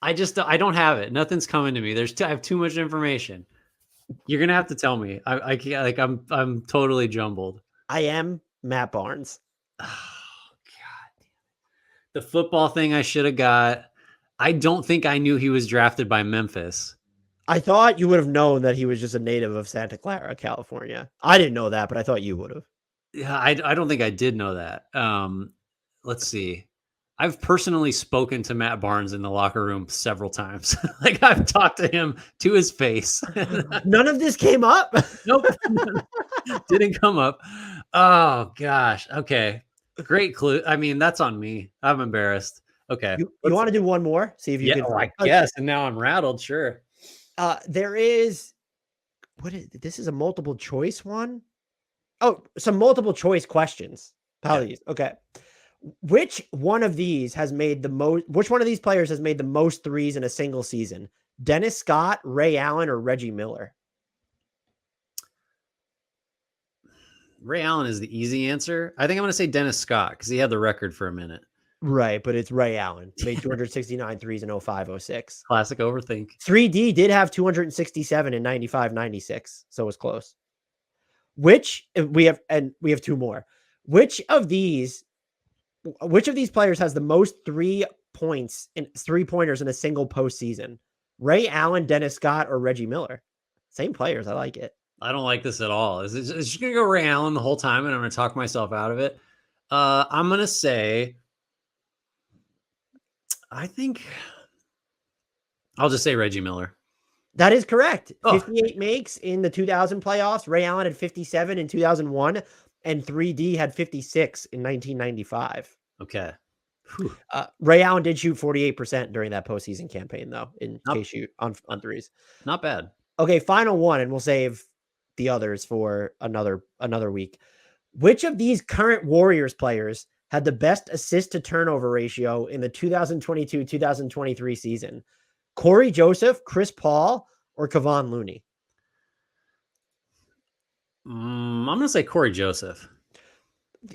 I don't have it. Nothing's coming to me. I have too much information. You're gonna have to tell me. I can't. Like I'm totally jumbled. I am Matt Barnes. Oh God! The football thing I should have got. I don't think I knew he was drafted by Memphis. I thought you would have known that he was just a native of Santa Clara, California. I didn't know that, but I thought you would have. Yeah, I don't think I did know that. Let's see. I've personally spoken to Matt Barnes in the locker room several times. Like I've talked to him to his face. None of this came up. Nope. Didn't come up. Oh gosh. Okay. Great clue. I mean, that's on me. I'm embarrassed. Okay. You want to do one more? See if you can. I guess. And now I'm rattled. Sure. There is this is a multiple choice one. Oh, some multiple choice questions. Apologies. Okay. Which one of these players has made the most threes in a single season? Dennis Scott, Ray Allen, or Reggie Miller? Ray Allen is the easy answer. I think I'm going to say Dennis Scott because he had the record for a minite. Right, but it's Ray Allen. Made 269 threes in 05-06. Classic overthink. 3D did have 267 in 95-96, so it was close. We have two more. Which of these players has the most 3 points in 3-pointers in a single postseason? Ray Allen, Dennis Scott, or Reggie Miller? Same players. I like it. I don't like this at all. Is just going to go Ray Allen the whole time and I'm going to talk myself out of it? I'm going to say, I'll just say Reggie Miller. That is correct. 58 makes in the 2000 playoffs. Ray Allen had 57 in 2001, and 3D had 56 in 1995. Okay. Ray Allen did shoot 48% during that postseason campaign, though, in case shoot on threes. Not bad. Okay, final one, and we'll save the others for another week. Which of these current Warriors players had the best assist to turnover ratio in the 2022-2023 season? Corey Joseph, Chris Paul, or Kevon Looney? I'm going to say Corey Joseph.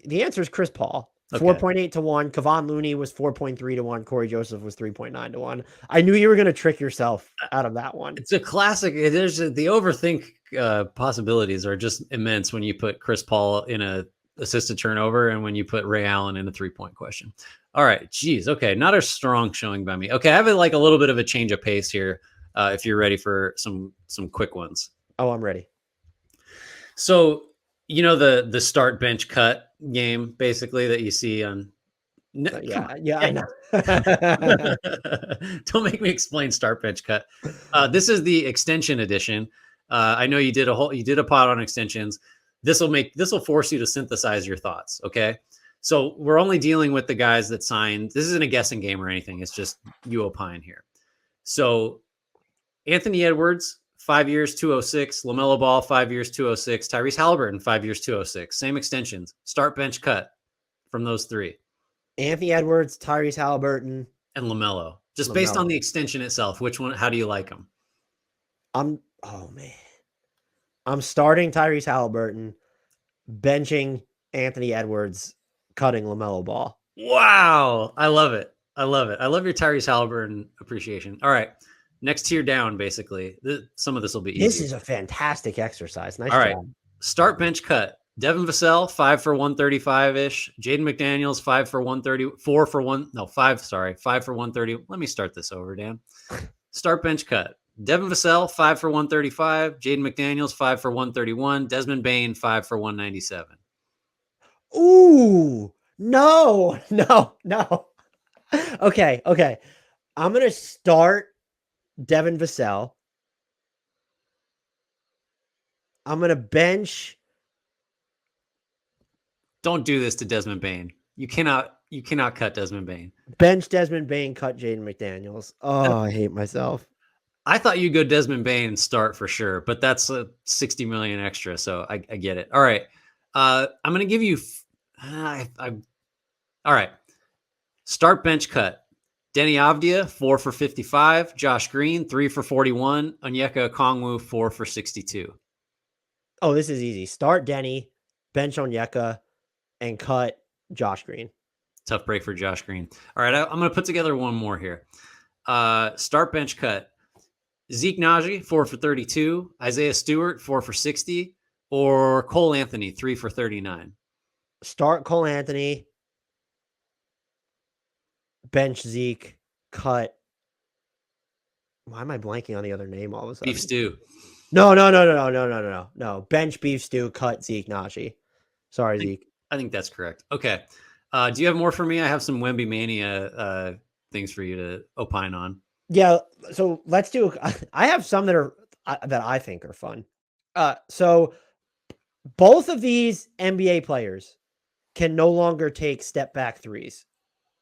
The answer is Chris Paul. Okay. 4.8 to 1. Kevon Looney was 4.3 to 1. Corey Joseph was 3.9 to 1. I knew you were going to trick yourself out of that one. It's a classic. There's the overthink possibilities are just immense when you put Chris Paul in a assisted turnover and when you put Ray Allen in a 3-point question. All right. Geez. Okay. Not a strong showing by me. Okay. I have a little bit of a change of pace here. If you're ready for some quick ones. Oh, I'm ready. So, the start bench cut game basically that you see on. I know. Don't make me explain start bench cut. This is the extension edition. I know you did a pod on extensions. This will force you to synthesize your thoughts. Okay. So we're only dealing with the guys that signed. This isn't a guessing game or anything. It's just you opine here. So Anthony Edwards, 5 years, 206. LaMelo Ball, 5 years, 206. Tyrese Halliburton, 5 years, 206. Same extensions. Start bench cut from those three. Anthony Edwards, Tyrese Halliburton, and LaMelo. Just based on the extension itself, which one? How do you like them? I'm starting Tyrese Halliburton, benching Anthony Edwards, cutting LaMelo Ball. Wow. I love it. I love your Tyrese Halliburton appreciation. All right. Next tier down, basically. Some of this will be easy. This is a fantastic exercise. Nice All right. job. Start bench cut. Devin Vassell, 5 for 135-ish. Jaden McDaniels, 5 for 130. 4 for 1. No, 5. Sorry. 5 for 130. Let me start this over, Dan. Start bench cut. Devin Vassell, 5 for 135. Jaden McDaniels, 5 for 131. Desmond Bane, 5 for 197. Ooh, no. Okay. I'm going to start Devin Vassell. I'm going to bench. Don't do this to Desmond Bane. You cannot cut Desmond Bane. Bench Desmond Bane, cut Jaden McDaniels. Oh, I hate myself. I thought you'd go Desmond Bane and start for sure, but that's a 60 million extra, so I get it. All right. I'm going to give you all right. Start bench cut. Denny Avdia, 4 for 55. Josh Green, 3 for 41. Onyeka Okongwu, 4 for 62. Oh, this is easy. Start Denny, bench Onyeka, and cut Josh Green. Tough break for Josh Green. All right, I'm going to put together one more here. Start, bench, cut. Zeke Najee, 4 for 32. Isaiah Stewart, 4 for 60. Or Cole Anthony, 3 for 39. Start Cole Anthony. Bench Zeke. Cut. Why am I blanking on the other name all of a sudden? Beef stew. No. Bench beef stew. Cut Zeke Najee. Sorry, Zeke. I think that's correct. Okay. Do you have more for me? I have some Wemby Mania things for you to opine on. Yeah. So let's do. I have some that I think are fun. So both of these NBA players can no longer take step back threes.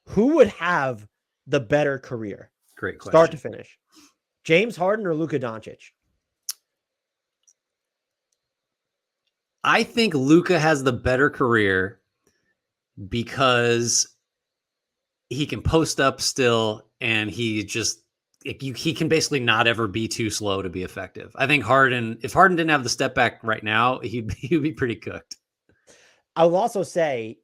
Who would have the better career? Great question. Start to finish. James Harden or Luka Doncic? I think Luka has the better career because he can post up still, and he can basically not ever be too slow to be effective. I think if Harden didn't have the step back right now, he'd be pretty cooked. I will also say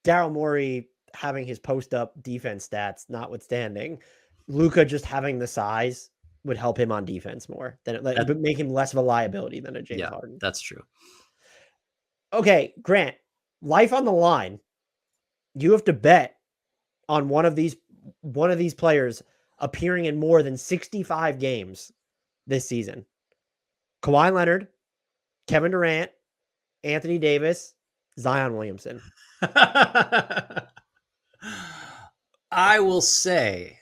Daryl Morey having his post up defense stats notwithstanding, Luka just having the size would help him on defense more than make him less of a liability than a James Harden. That's true. Okay, Grant, life on the line. You have to bet on one of these players appearing in more than 65 games this season. Kawhi Leonard, Kevin Durant, Anthony Davis, Zion Williamson. I will say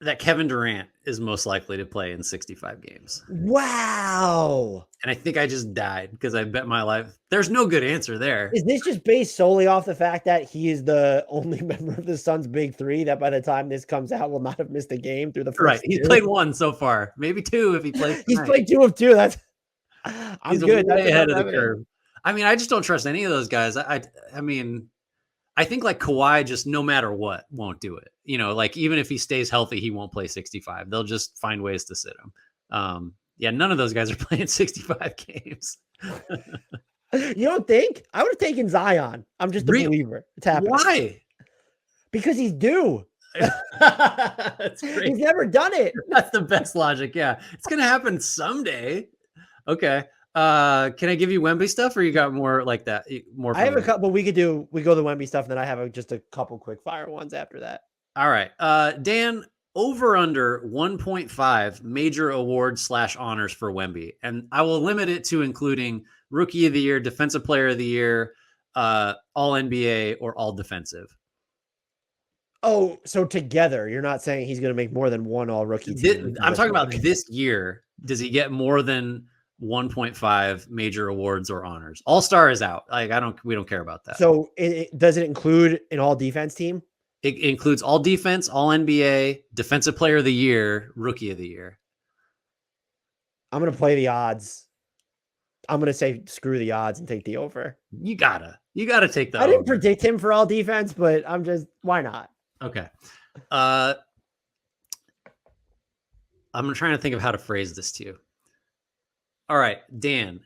that Kevin Durant is most likely to play in 65 games. Wow. And I think I just died because I bet my life. There's no good answer there. Is this just based solely off the fact that he is the only member of the Suns' big three that by the time this comes out will not have missed a game through the first Right. He's played one so far, maybe two if he plays. He's played 2 of 2. I'm good. Way ahead of the curve. I mean, I just don't trust any of those guys. I mean, I think like Kawhi just no matter what won't do it. You know, like even if he stays healthy, he won't play 65. They'll just find ways to sit him. Yeah, none of those guys are playing 65 games. You don't think? I would have taken Zion. I'm just a believer. It's happening. Why? Because he's due. That's great. He's never done it. That's the best logic. Yeah. It's going to happen someday. Okay. Can I give you Wemby stuff or you got more like that? More. I have a couple. We go the Wemby stuff, and then I have just a couple quick fire ones after that. All right. Dan, over under 1.5 major awards / honors for Wemby. And I will limit it to including Rookie of the Year, Defensive Player of the Year, All NBA, or All Defensive. Oh, so together, you're not saying he's going to make more than one All Rookie team? I'm talking about this year. Does he get more than 1.5 major awards or honors? All-Star is out. Like we don't care about that. So does it include an All Defense team? It includes All Defense, All NBA, Defensive Player of the Year, Rookie of the Year. I'm going to play the odds. I'm going to say screw the odds and take the over. You gotta take the I didn't predict him for All Defense, but why not? Okay. I'm trying to think of how to phrase this to you. All right, Dan.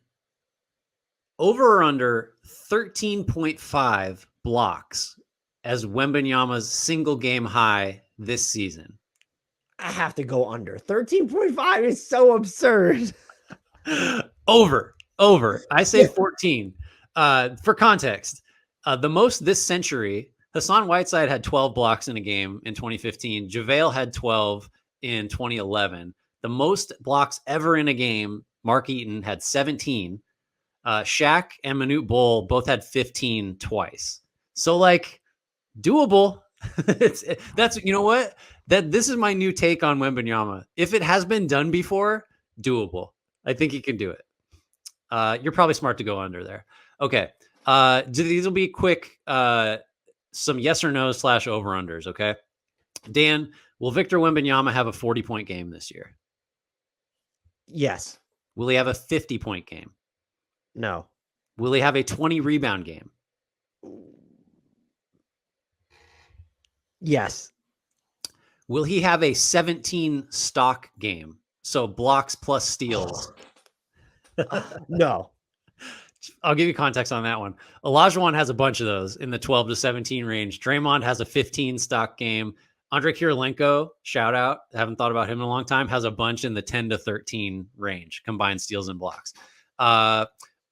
Over or under 13.5 blocks as Wembanyama's single game high this season? I have to go under. 13.5 is so absurd. Over. I say 14. For context, the most this century, Hassan Whiteside had 12 blocks in a game in 2015. JaVale had 12 in 2011. The most blocks ever in a game, Mark Eaton had 17. Shaq and Manute Bol both had 15 twice. So like doable. That's you know what? This is my new take on Wembanyama. If it has been done before, doable. I think he can do it. You're probably smart to go under there. Okay. These will be quick. Some yes or no / over-unders, okay? Dan, will Victor Wembanyama have a 40-point game this year? Yes. Will he have a 50-point game? No. Will he have a 20-rebound game? Yes. Will he have a 17 stock game? So blocks plus steals. No. I'll give you context on that one. Olajuwon has a bunch of those in the 12 to 17 range. Draymond has a 15 stock game. Andre Kirilenko, shout out, haven't thought about him in a long time, has a bunch in the 10 to 13 range, combined steals and blocks.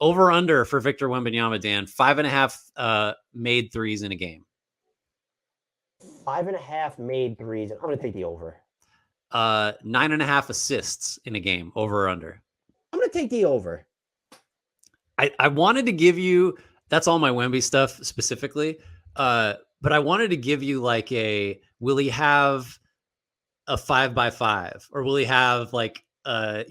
Over under for Victor Wembanyama, Dan, 5.5 made threes in a game. 5.5 made threes. I'm going to take the over. 9.5 assists in a game, over or under. I'm going to take the over. I wanted to give you, that's all my Wemby stuff specifically. But I wanted to give you like will he have a 5x5, or will he have like a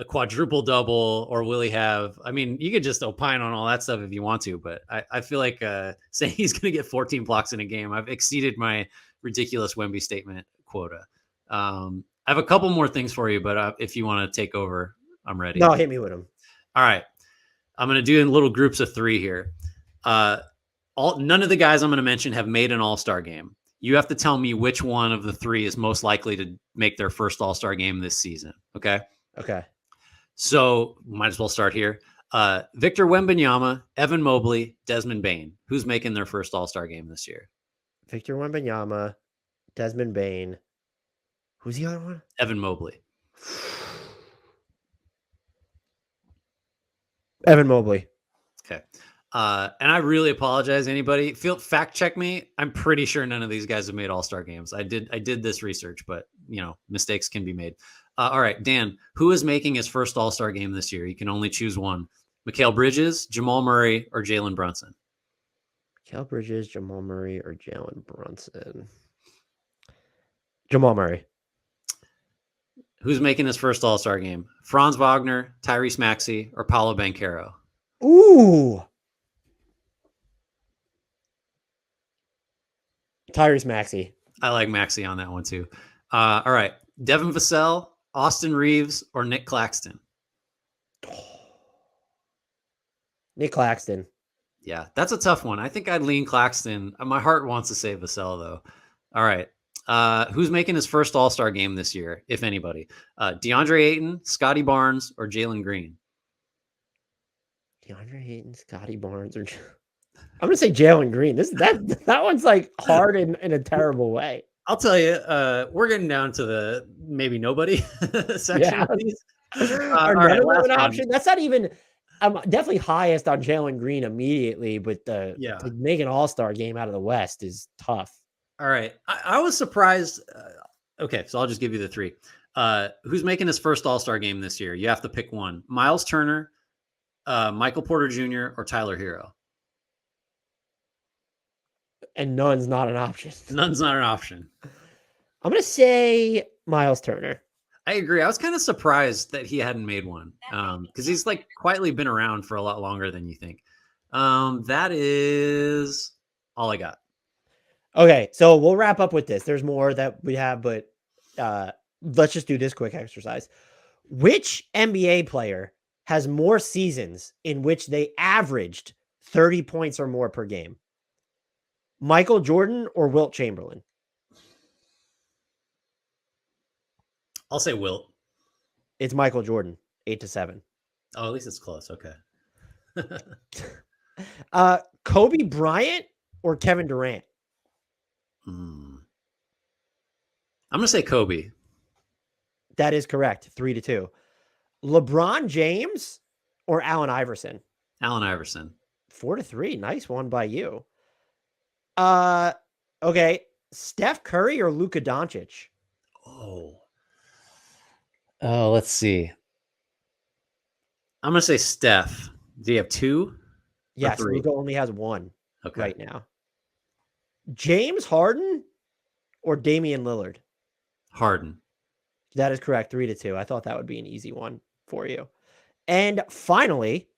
quadruple double, or will he have, I mean, you could just opine on all that stuff if you want to, but I feel like saying he's going to get 14 blocks in a game, I've exceeded my ridiculous Wemby statement quota. I have a couple more things for you, but if you want to take over, I'm ready. No, hit me with them. All right. I'm going to do in little groups of 3 here. None of the guys I'm going to mention have made an all-star game. You have to tell me which one of the 3 is most likely to make their first all-star game this season. Okay. Okay. So might as well start here. Victor Wembanyama, Evan Mobley, Desmond Bane. Who's making their first all-star game this year? Victor Wembanyama, Desmond Bane. Who's the other one? Evan Mobley. Evan Mobley. Okay. And I really apologize. Anybody fact check me. I'm pretty sure none of these guys have made all-star games. I did this research, but mistakes can be made. All right, Dan, who is making his first all-star game this year? You can only choose one. Mikal Bridges, Jamal Murray, or Jalen Brunson? Mikal Bridges, Jamal Murray, or Jalen Brunson? Jamal Murray. Who's making his first all-star game? Franz Wagner, Tyrese Maxey, or Paolo Banchero? Ooh. Tyrese Maxey. I like Maxey on that one too. All right. Devin Vassell, Austin Reeves, or Nick Claxton? Nick Claxton. Yeah, that's a tough one. I think I'd lean Claxton. My heart wants to say Vassell, though. All right. Who's making his first all-star game this year, if anybody? DeAndre Ayton, Scotty Barnes, or Jalen Green? DeAndre Ayton, Scotty Barnes, or I'm gonna say Jalen Green. That one's like hard in a terrible way. I'll tell you, we're getting down to the maybe nobody section. Yeah. Of these. All right, an option. That's not even. I'm definitely highest on Jalen Green immediately, but to make an all-star game out of the West is tough. All right. I was surprised. Okay, so I'll just give you the 3. Who's making his first all-star game this year? You have to pick one. Miles Turner, Michael Porter Jr., or Tyler Hero? And none's not an option. None's not an option. I'm going to say Miles Turner. I agree. I was kind of surprised that he hadn't made one because he's like quietly been around for a lot longer than you think. That is all I got. Okay, so we'll wrap up with this. There's more that we have, but let's just do this quick exercise. Which NBA player has more seasons in which they averaged 30 points or more per game? Michael Jordan or Wilt Chamberlain? I'll say Wilt. It's Michael Jordan, 8-7. Oh, at least it's close. Okay. Kobe Bryant or Kevin Durant? I'm going to say Kobe. That is correct. 3-2. LeBron James or Allen Iverson? Allen Iverson. 4-3. Nice one by you. Okay. Steph Curry or Luka Doncic? Oh, let's see. I'm going to say Steph. Do you have 2? Yes, Luka only has 1 right now. James Harden or Damian Lillard? Harden. That is correct. 3-2. I thought that would be an easy one for you. And finally,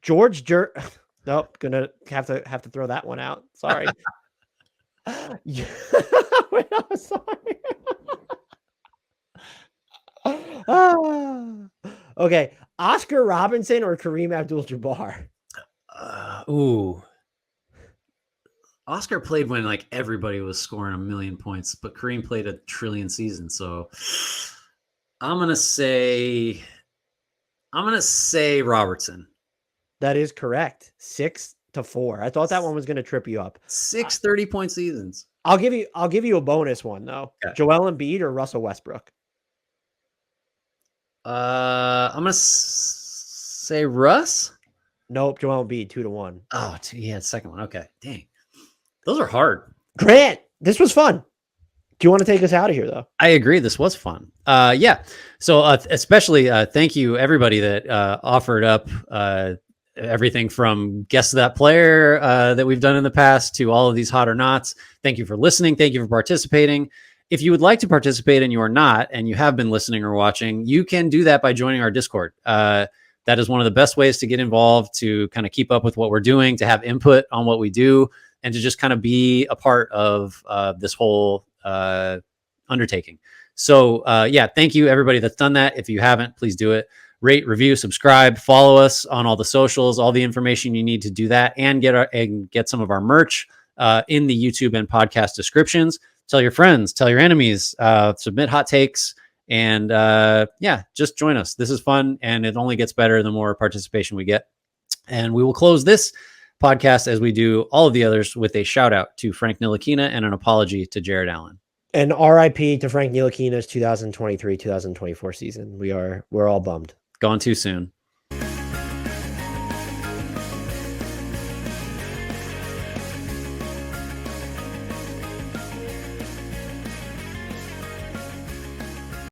nope, gonna have to throw that one out. Sorry. Wait, I'm sorry. Okay, Oscar Robinson or Kareem Abdul-Jabbar? Oscar played when like everybody was scoring a million points, but Kareem played a trillion seasons. So I'm gonna say I'm going to say Robertson. That is correct. 6-4. I thought that one was going to trip you up. 6 30-point seasons. I'll give you a bonus one though. Okay. Joel Embiid or Russell Westbrook? I'm going to say Russ. Nope, Joel Embiid 2-1. Oh, yeah, second one. Okay. Dang. Those are hard. Grant, this was fun. Do you want to take us out of here though? I agree. This was fun. Yeah. So especially thank you everybody that offered up everything from guess that player that we've done in the past to all of these hot or nots. Thank you for listening. Thank you for participating. If you would like to participate and you are not, and you have been listening or watching, you can do that by joining our Discord. That is one of the best ways to get involved, to kind of keep up with what we're doing, to have input on what we do, and to just kind of be a part of this whole undertaking. So yeah, thank you everybody that's done that. If you haven't, please do it. Rate, review, subscribe, follow us on all the socials, all the information you need to do that, and get some of our merch in the YouTube and podcast descriptions. Tell your friends, tell your enemies, submit hot takes, and yeah, just join us. This is fun, and it only gets better the more participation we get. And we will close this podcast, as we do all of the others, with a shout out to Frank Ntilikina and an apology to Jared Allen. And RIP to Frank Ntilikina's 2023-2024 season. We're all bummed. Gone too soon.